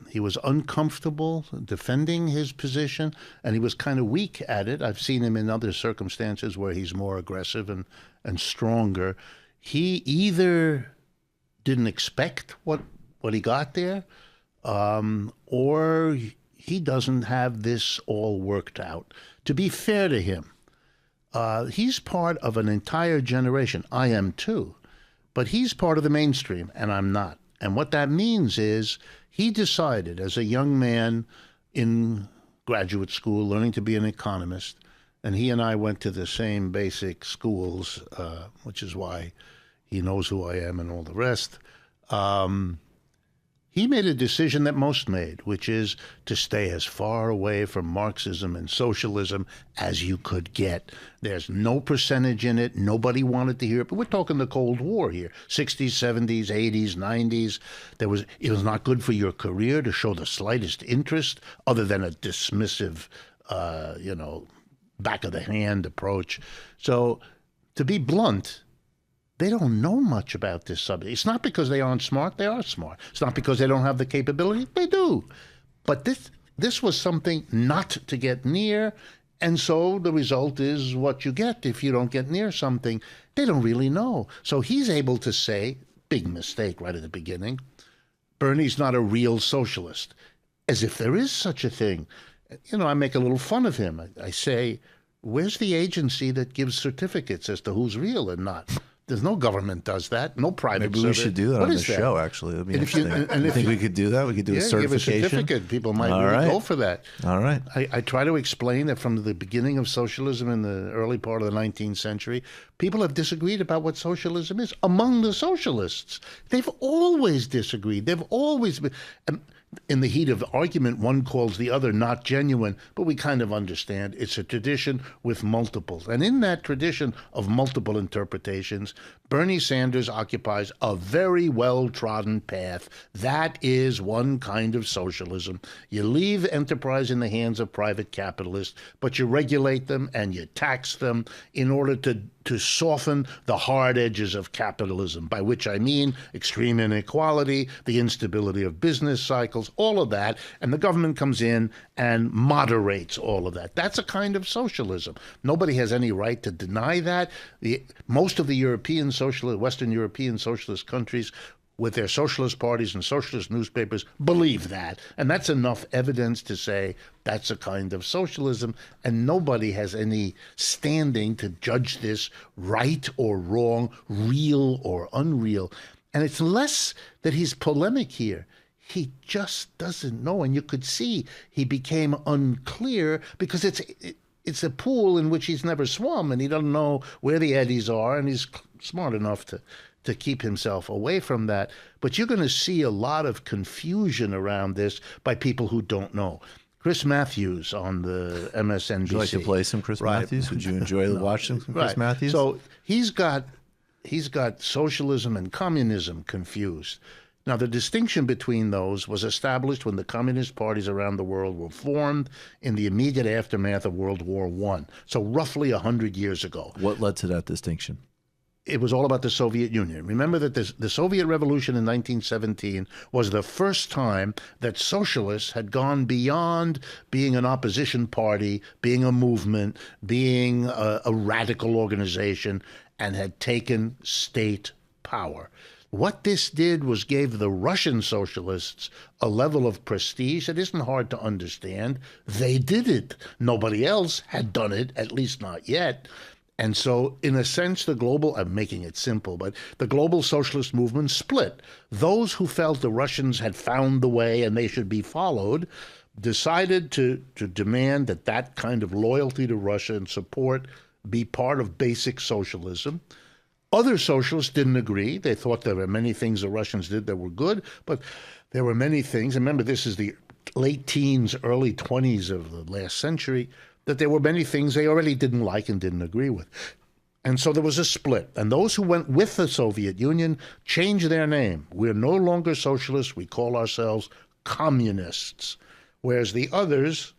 He was uncomfortable defending his position, and he was kind of weak at it. I've seen him in other circumstances where he's more aggressive and stronger. He either didn't expect what he got there, or he doesn't have this all worked out. To be fair to him, he's part of an entire generation. I am too. But he's part of the mainstream, and I'm not. And what that means is he decided as a young man in graduate school, learning to be an economist, and he and I went to the same basic schools, which is why he knows who I am and all the rest. He made a decision that most made, which is to stay as far away from Marxism and socialism as you could get. There's no percentage in it. Nobody wanted to hear it. But we're talking the Cold War here, 60s, 70s, 80s, 90s. It was not good for your career to show the slightest interest other than a dismissive, back-of-the-hand approach. So to be blunt, they don't know much about this subject. It's not because they aren't smart. They are smart. It's not because they don't have the capability. They do. But this was something not to get near, and so the result is what you get if you don't get near something. They don't really know. So he's able to say, big mistake right at the beginning, Bernie's not a real socialist, as if there is such a thing. I make a little fun of him. I say, where's the agency that gives certificates as to who's real and not? There's no government does that. No private. Maybe we should do that what on the is that? show. Actually, that'd be And if you- interesting. and You if think you- we could do that? We could do a Yeah, certification. give a certificate. People might All really right. go for that. All right. I try to explain that from the beginning of socialism in the early part of the 19th century, people have disagreed about what socialism is among the socialists. They've always disagreed. They've always been. In the heat of argument, one calls the other not genuine, but we kind of understand it's a tradition with multiples. And in that tradition of multiple interpretations, Bernie Sanders occupies a very well-trodden path. That is one kind of socialism. You leave enterprise in the hands of private capitalists, but you regulate them and you tax them in order to soften the hard edges of capitalism, by which I mean extreme inequality, the instability of business cycles, all of that, and the government comes in and moderates all of that. That's a kind of socialism. Nobody has any right to deny that. Most of the Western European socialist countries with their socialist parties and socialist newspapers believe that. And that's enough evidence to say that's a kind of socialism. And nobody has any standing to judge this right or wrong, real or unreal. And it's less that he's polemic here. He just doesn't know. And you could see he became unclear because it's a pool in which he's never swum and he doesn't know where the eddies are, and he's smart enough to keep himself away from that. But you're going to see a lot of confusion around this by people who don't know. Chris Matthews on the MSNBC. Would you like to play some Chris Matthews? Would you enjoy watching some Chris Matthews? So he's got socialism and communism confused. Now, the distinction between those was established when the communist parties around the world were formed in the immediate aftermath of World War I, so roughly 100 years ago. What led to that distinction? It was all about the Soviet Union. Remember that the Soviet Revolution in 1917 was the first time that socialists had gone beyond being an opposition party, being a movement, being a radical organization, and had taken state power. What this did was gave the Russian socialists a level of prestige that isn't hard to understand. They did it. Nobody else had done it, at least not yet. And so, in a sense, I'm making it simple, but the global socialist movement split. Those who felt the Russians had found the way and they should be followed decided to demand that kind of loyalty to Russia and support be part of basic socialism. Other socialists didn't agree. They thought there were many things the Russians did that were good, but there were many things. Remember, this is the late teens, early 20s of the last century, that there were many things they already didn't like and didn't agree with. And so there was a split. And those who went with the Soviet Union changed their name. We're no longer socialists. We call ourselves communists, whereas the others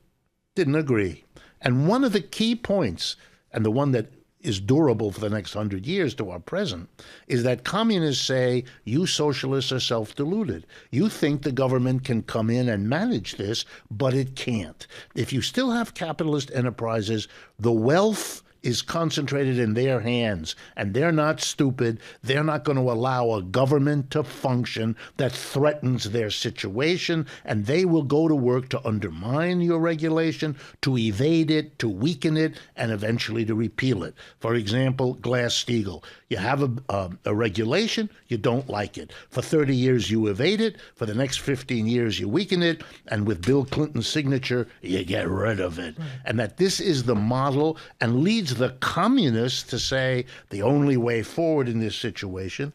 didn't agree. And one of the key points, and the one that is durable for the next 100 years to our present, is that communists say, you socialists are self-deluded. You think the government can come in and manage this, but it can't. If you still have capitalist enterprises, the wealth is concentrated in their hands, and they're not stupid. They're not going to allow a government to function that threatens their situation, and they will go to work to undermine your regulation, to evade it, to weaken it, and eventually to repeal it. For example, Glass-Steagall. You have a regulation, you don't like it. For 30 years, you evade it. For the next 15 years, you weaken it. And with Bill Clinton's signature, you get rid of it. Right. And that this is the model and leads the communists to say the only way forward in this situation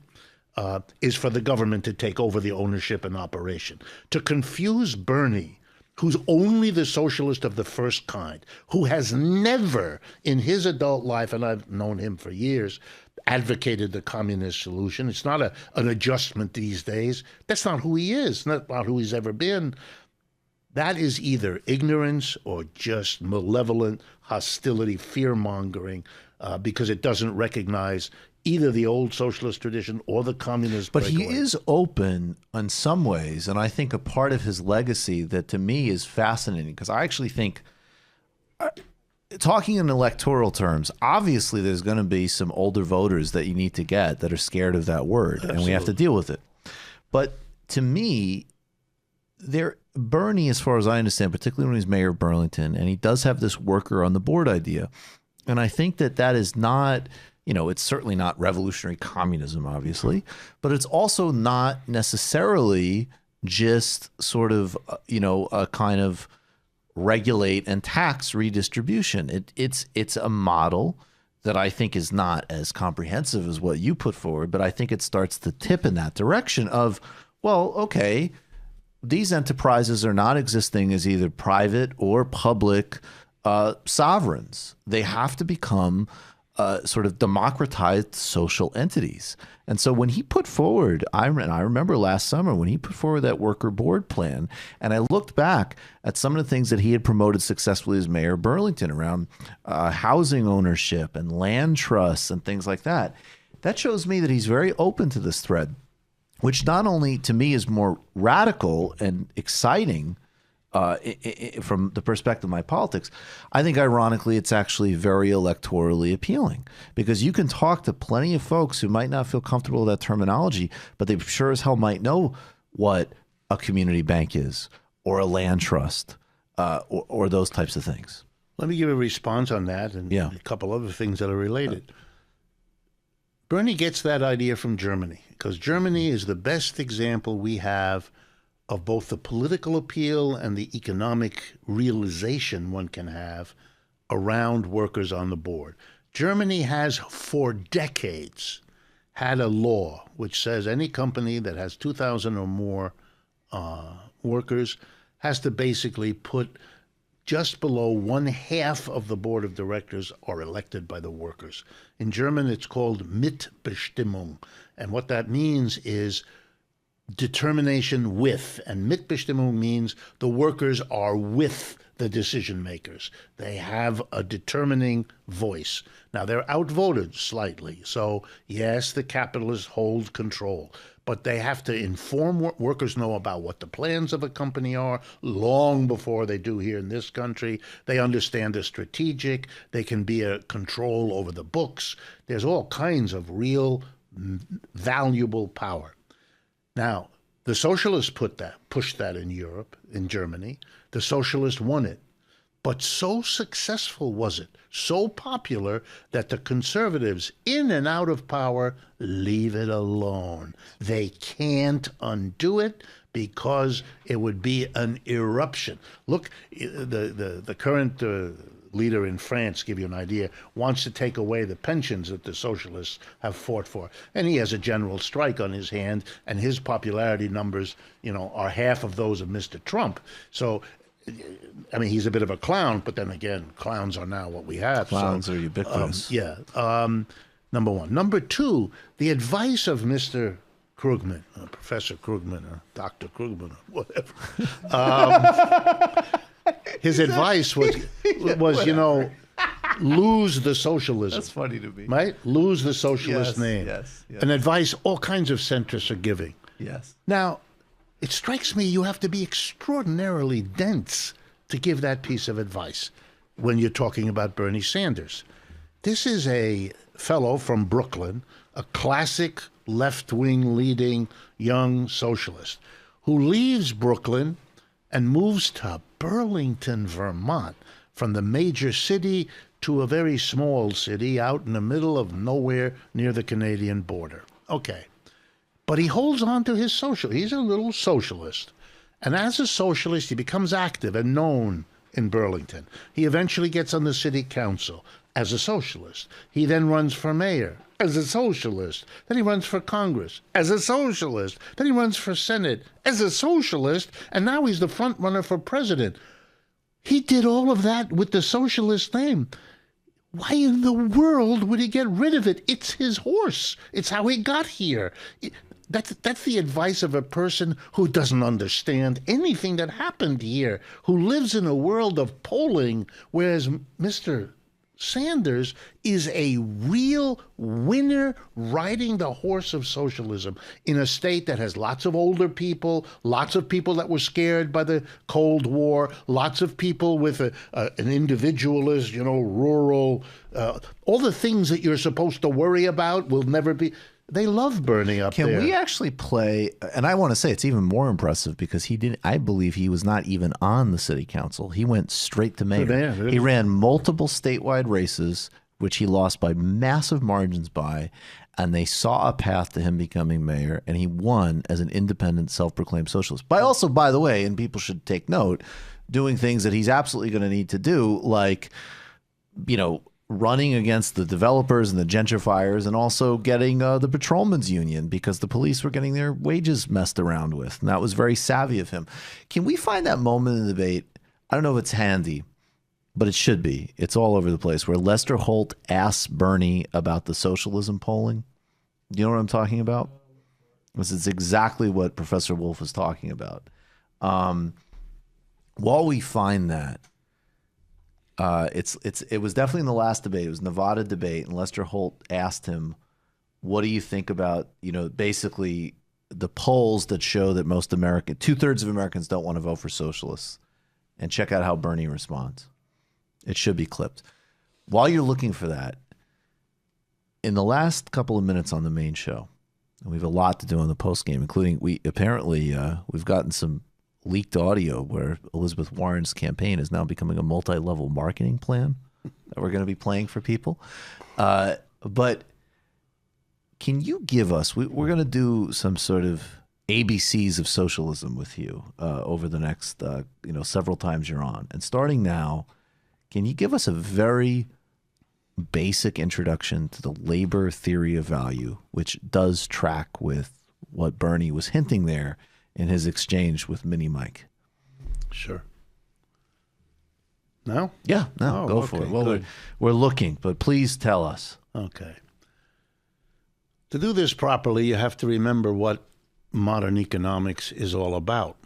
is for the government to take over the ownership and operation. To confuse Bernie, who's only the socialist of the first kind, who has never in his adult life, and I've known him for years, advocated the communist solution. It's not an adjustment these days. That's not who he is, not who he's ever been. That is either ignorance or just malevolent hostility, fear-mongering, because it doesn't recognize either the old socialist tradition or the communist But breakaway. he is open in some ways, and I think a part of his legacy that to me is fascinating, because I actually think, talking in electoral terms, obviously there's going to be some older voters that you need to get that are scared of that word, Absolutely. And we have to deal with it. But to me, Bernie, as far as I understand, particularly when he's mayor of Burlington, and he does have this worker on the board idea, and I think that is not it's certainly not revolutionary communism, obviously, but it's also not necessarily just sort of, a kind of regulate and tax redistribution. It's a model that I think is not as comprehensive as what you put forward, but I think it starts to tip in that direction of, well, okay, these enterprises are not existing as either private or public sovereigns. They have to become sort of democratized social entities. And so when he put forward, I remember last summer when he put forward that worker board plan, and I looked back at some of the things that he had promoted successfully as mayor of Burlington around housing ownership and land trusts and things like that. That shows me that he's very open to this thread, which not only to me is more radical and exciting from the perspective of my politics, I think ironically it's actually very electorally appealing, because you can talk to plenty of folks who might not feel comfortable with that terminology, but they sure as hell might know what a community bank is or a land trust or those types of things. Let me give a response on that and a couple other things that are related. Bernie gets that idea from Germany, because Germany is the best example we have of both the political appeal and the economic realization one can have around workers on the board. Germany has for decades had a law which says any company that has 2,000 or more workers has to basically put just below 1/2 of the board of directors are elected by the workers. In German, it's called Mitbestimmung. And what that means is determination with. And Mitbestimmung means the workers are with the decision makers. They have a determining voice. Now, they're outvoted slightly. So, yes, the capitalists hold control. But they have to inform workers know about what the plans of a company are long before they do here in this country. They understand the strategic. They can be a control over the books. There's all kinds of real valuable power. Now, the socialists pushed that in Europe, in Germany. The socialists won it. But so successful was it, so popular, that the conservatives, in and out of power, leave it alone. They can't undo it because it would be an eruption. Look, the current leader in France, give you an idea, wants to take away the pensions that the socialists have fought for. And he has a general strike on his hand, and his popularity numbers, are half of those of Mr. Trump. So, I mean, he's a bit of a clown, but then again, clowns are now what we have. Clowns are ubiquitous. Number one. Number two, the advice of Mr. Krugman, Professor Krugman, or Dr. Krugman, or whatever. His advice was, lose the socialism. That's funny to me. Right? Lose the socialist name. Yes. An advice all kinds of centrists are giving. Yes. Now, it strikes me you have to be extraordinarily dense to give that piece of advice when you're talking about Bernie Sanders. This is a fellow from Brooklyn, a classic left-wing leading young socialist who leaves Brooklyn and moves to Burlington, Vermont, from the major city to a very small city out in the middle of nowhere near the Canadian border. Okay. But he holds on to his social. He's a little socialist. And as a socialist, he becomes active and known in Burlington. He eventually gets on the city council as a socialist. He then runs for mayor as a socialist. Then he runs for Congress as a socialist. Then he runs for Senate as a socialist. And now he's the front runner for president. He did all of that with the socialist name. Why in the world would he get rid of it? It's his horse. It's how he got here. That's the advice of a person who doesn't understand anything that happened here, who lives in a world of polling, whereas Mr. Sanders is a real winner riding the horse of socialism in a state that has lots of older people, lots of people that were scared by the Cold War, lots of people with an individualist, rural, all the things that you're supposed to worry about will never be. They love Bernie up there. Can we actually play, and I want to say it's even more impressive because I believe he was not even on the city council. He went straight to mayor. He ran multiple statewide races, which he lost by massive margins by, and they saw a path to him becoming mayor, and he won as an independent, self-proclaimed socialist. By also, by the way, and people should take note, doing things that he's absolutely going to need to do, like, you know, running against the developers and the gentrifiers, and also getting the patrolmen's union, because the police were getting their wages messed around with. And that was very savvy of him. Can we find that moment in the debate? I don't know if it's handy, but it should be. It's all over the place, where Lester Holt asks Bernie about the socialism polling. You know what I'm talking about? This is exactly what Professor Wolff was talking about. While we find that, it was definitely in the last debate. It was Nevada debate, and Lester Holt asked him, "What do you think about, you know, basically the polls that show that most 2/3 of Americans don't want to vote for socialists?" And check out how Bernie responds. It should be clipped. While you're looking for that, in the last couple of minutes on the main show, and we have a lot to do on the post game, including we've gotten some leaked audio where Elizabeth Warren's campaign is now becoming a multi-level marketing plan that we're going to be playing for people. But can you give us, we're going to do some sort of ABCs of socialism with you over the next, several times you're on. And starting now, can you give us a very basic introduction to the labor theory of value, which does track with what Bernie was hinting there in his exchange with Mini Mike? Sure. No? Yeah, no, go for it. Well, we're looking, but please tell us. Okay. To do this properly, you have to remember what modern economics is all about.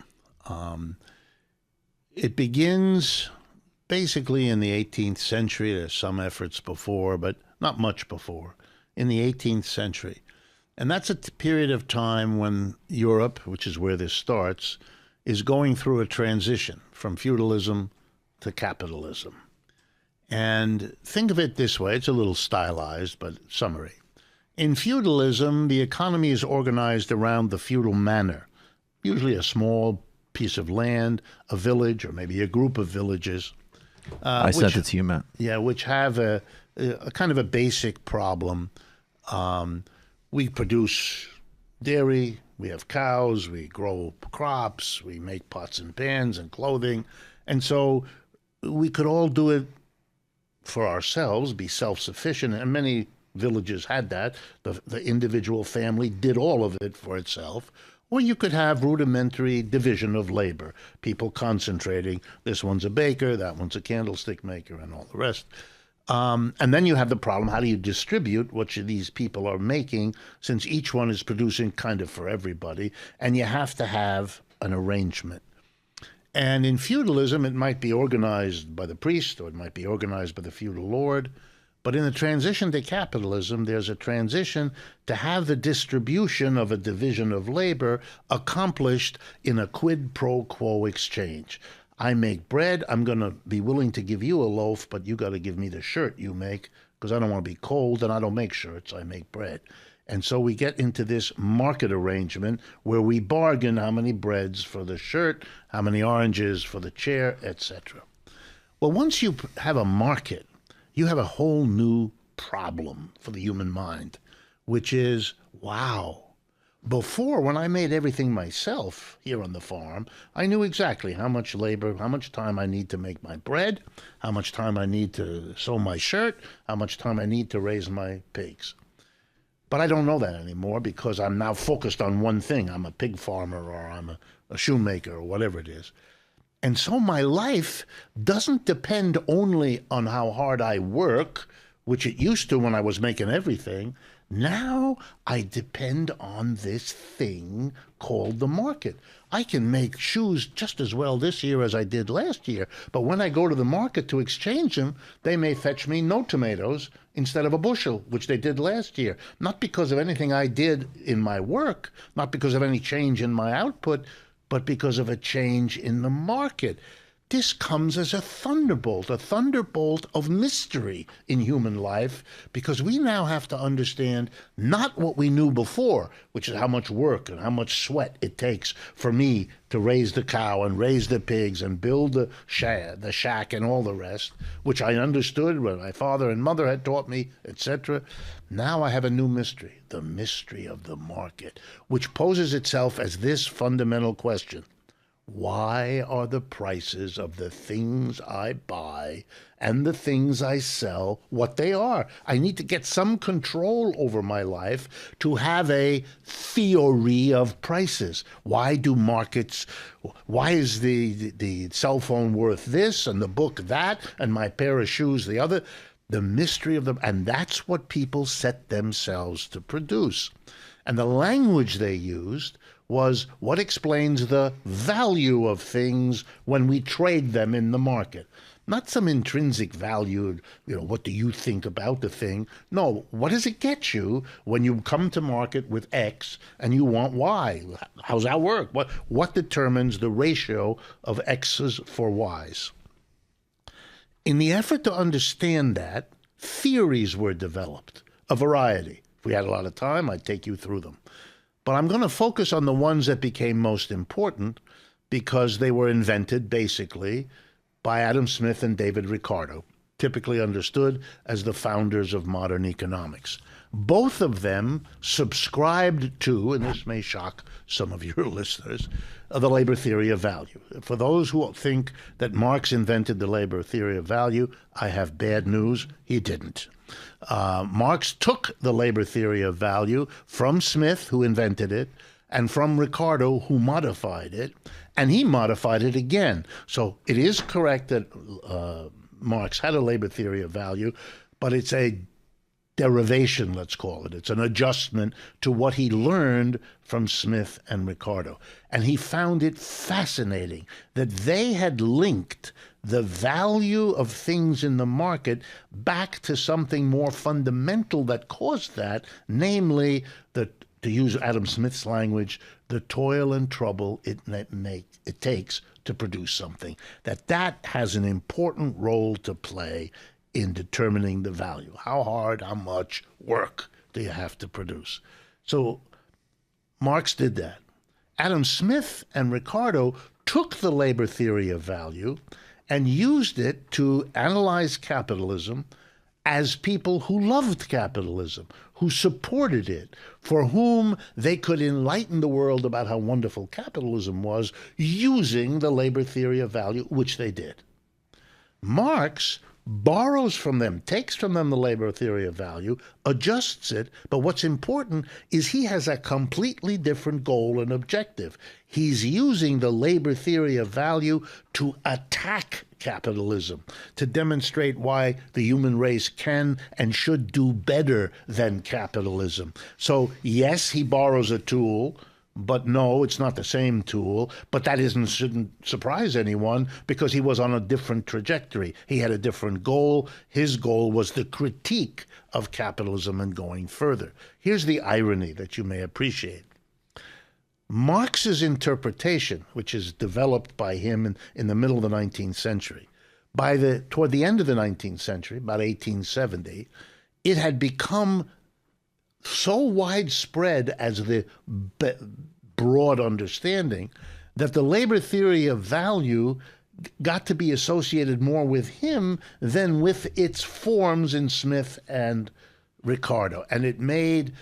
It begins basically in the 18th century. There's some efforts before, but not much before, in the 18th century. And that's a period of time when Europe, which is where this starts, is going through a transition from feudalism to capitalism. And think of it this way. It's a little stylized, but summary. In feudalism, the economy is organized around the feudal manor, usually a small piece of land, a village, or maybe a group of villages. I sent it to you, Matt. Yeah, which have a kind of a basic problem. We produce dairy, we have cows, we grow crops, we make pots and pans and clothing. And so we could all do it for ourselves, be self-sufficient, and many villages had that. The individual family did all of it for itself. Or you could have rudimentary division of labor, people concentrating. This one's a baker, that one's a candlestick maker, and all the rest. And then you have the problem, how do you distribute what these people are making, since each one is producing kind of for everybody, and you have to have an arrangement. And in feudalism, it might be organized by the priest, or it might be organized by the feudal lord. But in the transition to capitalism, there's a transition to have the distribution of a division of labor accomplished in a quid pro quo exchange. I make bread, I'm going to be willing to give you a loaf, but you got to give me the shirt you make, because I don't want to be cold and I don't make shirts, I make bread. And so we get into this market arrangement where we bargain how many breads for the shirt, how many oranges for the chair, etc. Well, once you have a market, you have a whole new problem for the human mind, which is, wow. Before, when I made everything myself here on the farm, I knew exactly how much labor, how much time I need to make my bread, how much time I need to sew my shirt, how much time I need to raise my pigs. But I don't know that anymore because I'm now focused on one thing. I'm a pig farmer, or I'm a shoemaker, or whatever it is. And so my life doesn't depend only on how hard I work, which it used to when I was making everything. Now I depend on this thing called the market. I can make shoes just as well this year as I did last year, but when I go to the market to exchange them, they may fetch me no tomatoes instead of a bushel, which they did last year. Not because of anything I did in my work, not because of any change in my output, but because of a change in the market. this comes as a thunderbolt of mystery in human life, because we now have to understand not what we knew before, which is how much work and how much sweat it takes for me to raise the cow and raise the pigs and build the shack and all the rest, which I understood when my father and mother had taught me, etc. Now I have a new mystery, the mystery of the market, which poses itself as this fundamental question. Why are the prices of the things I buy and the things I sell what they are? I need to get some control over my life to have a theory of prices. Why do markets, why is the cell phone worth this and the book that and my pair of shoes the other? The mystery of them, and that's what people set themselves to produce. And the language they used was what explains the value of things when we trade them in the market. Not some intrinsic value, what do you think about the thing? No, what does it get you when you come to market with X and you want Y? How's that work? What determines the ratio of X's for Y's? In the effort to understand that, theories were developed, a variety. If we had a lot of time, I'd take you through them. But I'm going to focus on the ones that became most important because they were invented, basically, by Adam Smith and David Ricardo, typically understood as the founders of modern economics. Both of them subscribed to, and this may shock some of your listeners, the labor theory of value. For those who think that Marx invented the labor theory of value, I have bad news. He didn't. Marx took the labor theory of value from Smith, who invented it, and from Ricardo, who modified it, and he modified it again. So it is correct that Marx had a labor theory of value, but it's a derivation, let's call it. It's an adjustment to what he learned from Smith and Ricardo. And he found it fascinating that they had linked the value of things in the market back to something more fundamental that caused that, namely, to use Adam Smith's language, the toil and trouble it takes to produce something. That has an important role to play in determining the value. How hard, how much work do you have to produce? So Marx did that. Adam Smith and Ricardo took the labor theory of value and used it to analyze capitalism as people who loved capitalism, who supported it, for whom they could enlighten the world about how wonderful capitalism was using the labor theory of value, which they did. Marx borrows from them, takes from them the labor theory of value, adjusts it, but what's important is he has a completely different goal and objective. He's using the labor theory of value to attack capitalism, to demonstrate why the human race can and should do better than capitalism. So yes, he borrows a tool, but no, it's not the same tool. But that shouldn't surprise anyone because he was on a different trajectory. He had a different goal. His goal was the critique of capitalism and going further. Here's the irony that you may appreciate. Marx's interpretation, which is developed by him in the middle of the 19th century, toward the end of the 19th century, about 1870, it had become so widespread as the broad understanding that the labor theory of value got to be associated more with him than with its forms in Smith and Ricardo. And it made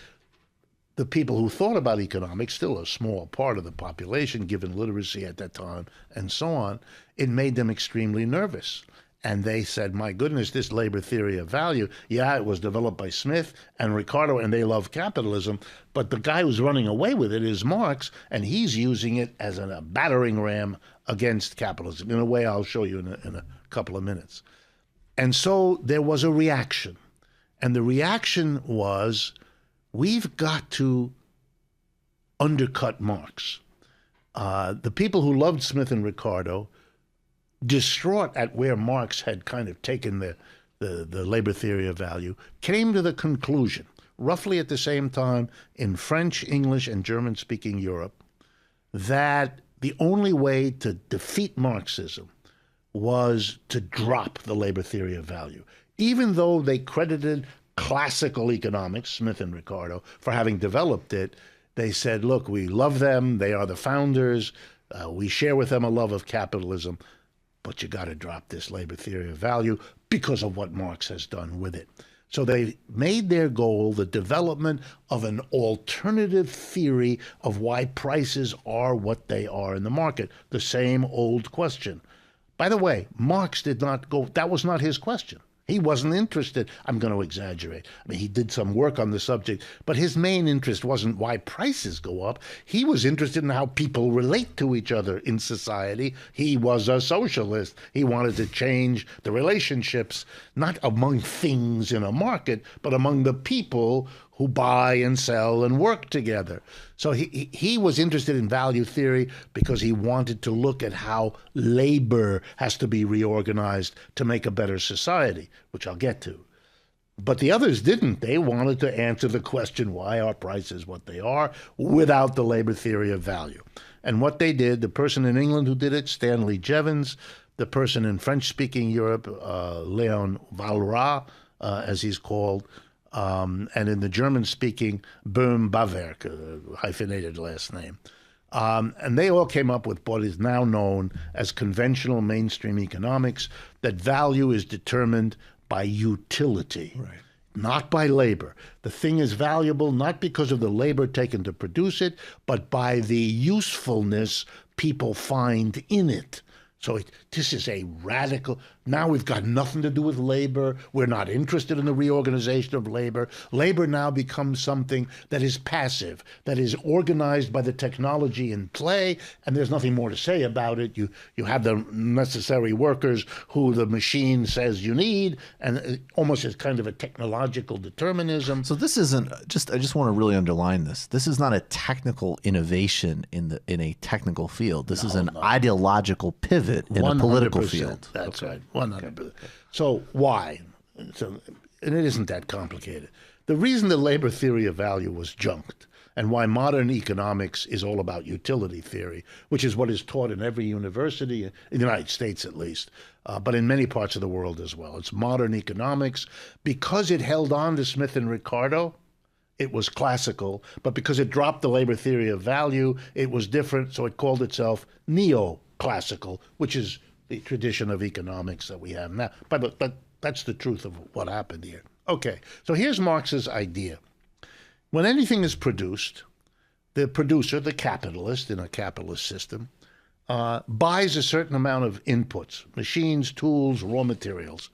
the people who thought about economics, still a small part of the population, given literacy at that time and so on, it made them extremely nervous. And they said, my goodness, this labor theory of value, yeah, it was developed by Smith and Ricardo, and they love capitalism, but the guy who's running away with it is Marx, and he's using it as a battering ram against capitalism, in a way I'll show you in a couple of minutes. And so there was a reaction. And the reaction was, we've got to undercut Marx. The people who loved Smith and Ricardo, distraught at where Marx had kind of taken the labor theory of value, came to the conclusion, roughly at the same time in French, English, and German-speaking Europe, that the only way to defeat Marxism was to drop the labor theory of value. Even though they credited classical economics, Smith and Ricardo, for having developed it, they said, look, we love them. They are the founders. We share with them a love of capitalism. But you got to drop this labor theory of value because of what Marx has done with it. So they made their goal the development of an alternative theory of why prices are what they are in the market. The same old question. By the way, Marx did not go, that was not his question. He wasn't interested. I'm going to exaggerate. I mean, he did some work on the subject, but his main interest wasn't why prices go up. He was interested in how people relate to each other in society. He was a socialist. He wanted to change the relationships, not among things in a market, but among the people who buy and sell and work together. So he was interested in value theory because he wanted to look at how labor has to be reorganized to make a better society, which I'll get to. But the others didn't. They wanted to answer the question, why are prices what they are, without the labor theory of value. And what they did, the person in England who did it, Stanley Jevons, the person in French-speaking Europe, Léon Valras, as he's called, and in the German-speaking, Böhm Bawerk, hyphenated last name. And they all came up with what is now known as conventional mainstream economics, that value is determined by utility, not by labor. The thing is valuable not because of the labor taken to produce it, but by the usefulness people find in it. So this is a radical, now we've got nothing to do with labor. We're not interested in the reorganization of labor. Labor now becomes something that is passive, that is organized by the technology in play, and there's nothing more to say about it. You have the necessary workers who the machine says you need, and almost as kind of a technological determinism. So this isn't just, I just want to really underline this. This is not a technical innovation in a technical field. This is an ideological pivot in a political field. That's right, 100%. So why? And it isn't that complicated. The reason the labor theory of value was junked, and why modern economics is all about utility theory, which is what is taught in every university, in the United States at least, but in many parts of the world as well. It's modern economics. Because it held on to Smith and Ricardo, it was classical, but because it dropped the labor theory of value, it was different, so it called itself neo-classical, which is the tradition of economics that we have now. But that's the truth of what happened here. Okay, so here's Marx's idea. When anything is produced, the producer, the capitalist in a capitalist system, buys a certain amount of inputs, machines, tools, raw materials,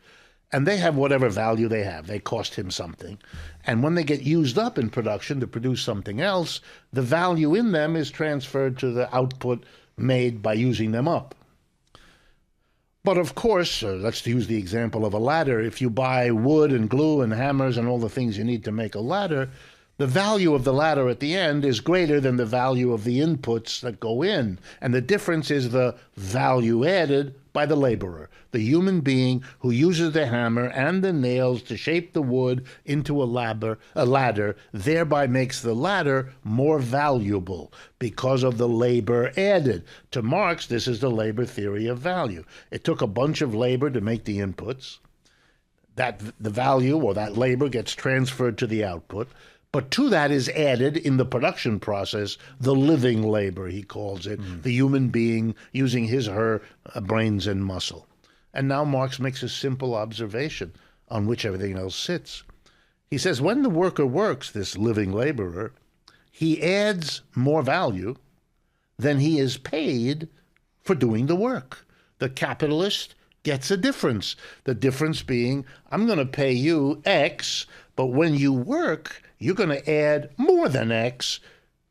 and they have whatever value they have. They cost him something. And when they get used up in production to produce something else, the value in them is transferred to the output made by using them up. But of course, let's use the example of a ladder. If you buy wood and glue and hammers and all the things you need to make a ladder, the value of the ladder at the end is greater than the value of the inputs that go in. And the difference is the value added by the laborer, the human being who uses the hammer and the nails to shape the wood into a ladder, thereby makes the ladder more valuable because of the labor added. To Marx, this is the labor theory of value. It took a bunch of labor to make the inputs. That the value or that labor gets transferred to the output. But to that is added in the production process, the living labor, he calls it, the human being using his or her brains and muscle. And now Marx makes a simple observation on which everything else sits. He says when the worker works, this living laborer, he adds more value than he is paid for doing the work. The capitalist gets a difference. The difference being, I'm going to pay you X, but when you work, you're going to add more than X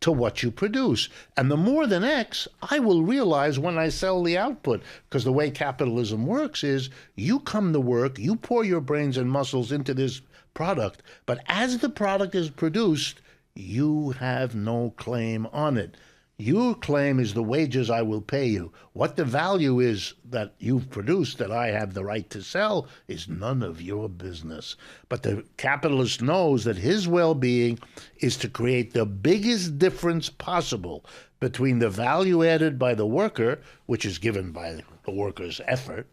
to what you produce. And the more than X, I will realize when I sell the output, because the way capitalism works is you come to work, you pour your brains and muscles into this product, but as the product is produced, you have no claim on it. Your claim is the wages I will pay you. What the value is that you've produced that I have the right to sell is none of your business. But the capitalist knows that his well-being is to create the biggest difference possible between the value added by the worker, which is given by the worker's effort,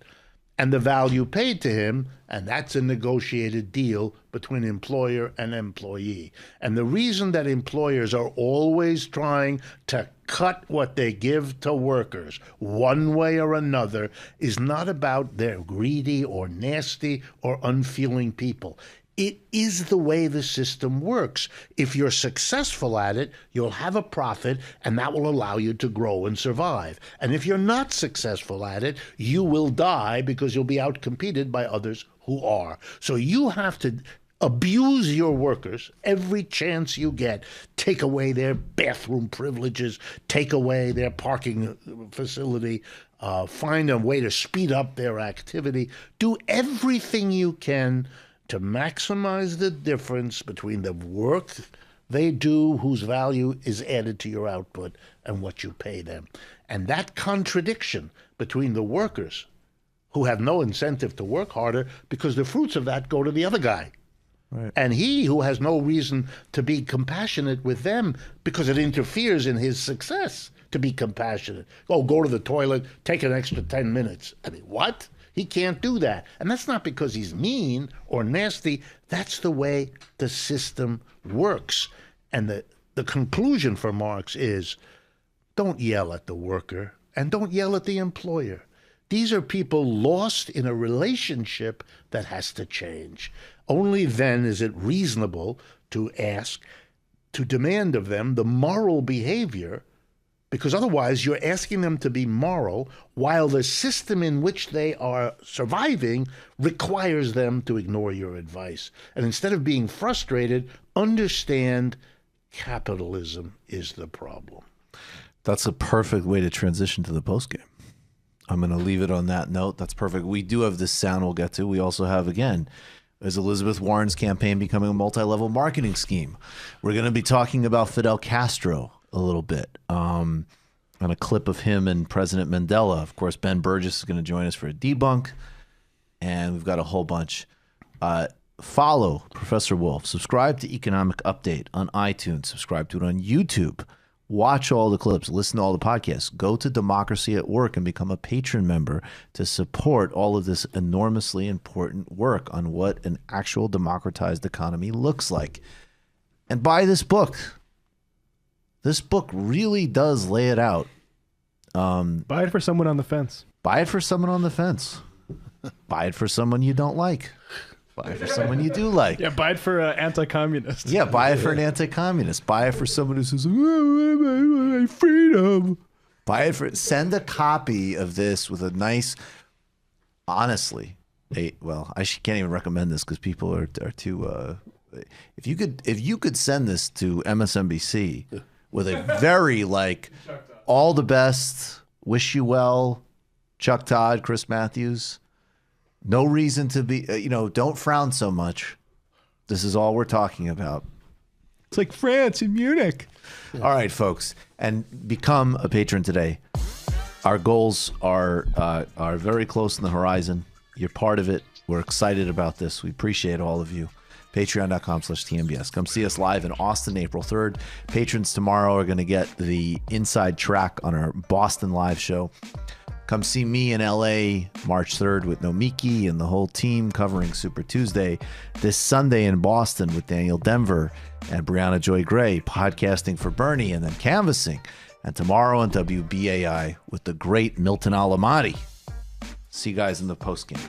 and the value paid to him, and that's a negotiated deal between employer and employee. And the reason that employers are always trying to cut what they give to workers one way or another is not about they're greedy or nasty or unfeeling people. It is the way the system works. If you're successful at it, you'll have a profit, and that will allow you to grow and survive. And if you're not successful at it, you will die because you'll be outcompeted by others who are. So you have to abuse your workers every chance you get. Take away their bathroom privileges, take away their parking facility, find a way to speed up their activity. Do everything you can to maximize the difference between the work they do, whose value is added to your output, and what you pay them. And that contradiction between the workers, who have no incentive to work harder because the fruits of that go to the other guy. Right. And he who has no reason to be compassionate with them because it interferes in his success to be compassionate. Oh, go to the toilet, take an extra 10 minutes. I mean, what? He can't do that. And that's not because he's mean or nasty. That's the way the system works. And the conclusion for Marx is, don't yell at the worker and don't yell at the employer. These are people lost in a relationship that has to change. Only then is it reasonable to ask, to demand of them the moral behavior, because otherwise you're asking them to be moral while the system in which they are surviving requires them to ignore your advice. And instead of being frustrated, understand capitalism is the problem. That's a perfect way to transition to the postgame. I'm going to leave it on that note. That's perfect. We do have this sound we'll get to. We also have, again, is Elizabeth Warren's campaign becoming a multi-level marketing scheme? We're going to be talking about Fidel Castro a little bit, on a clip of him and President Mandela. Of course, Ben Burgess is going to join us for a debunk, and we've got a whole bunch. Follow Professor Wolff. Subscribe to Economic Update on iTunes. Subscribe to it on YouTube. Watch all the clips. Listen to all the podcasts. Go to Democracy at Work and become a patron member to support all of this enormously important work on what an actual democratized economy looks like. And buy this book. This book really does lay it out. Buy it for someone on the fence. Buy it for someone on the fence. Buy it for someone you don't like. Buy it for someone you do like. Yeah, buy it for anti-communist. Yeah, buy it for an anti-communist. Buy it for someone who says, oh, freedom. Buy it for. Send a copy of this with a nice, honestly, well, I can't even recommend this because people are too. If you could send this to MSNBC with a very all the best, wish you well, Chuck Todd, Chris Matthews. No reason to be, don't frown so much. This is all we're talking about. It's like France and Munich. All right, folks, and become a patron today. Our goals are very close on the horizon. You're part of it. We're excited about this. We appreciate all of you. Patreon.com/TMBS. Come see us live in Austin, April 3rd. Patrons tomorrow are going to get the inside track on our Boston live show. Come see me in LA March 3rd with Nomiki and the whole team covering Super Tuesday. This Sunday in Boston with Daniel Denver and Brianna Joy Gray, podcasting for Bernie and then canvassing. And tomorrow on WBAI with the great Milton Alamati. See you guys in the postgame.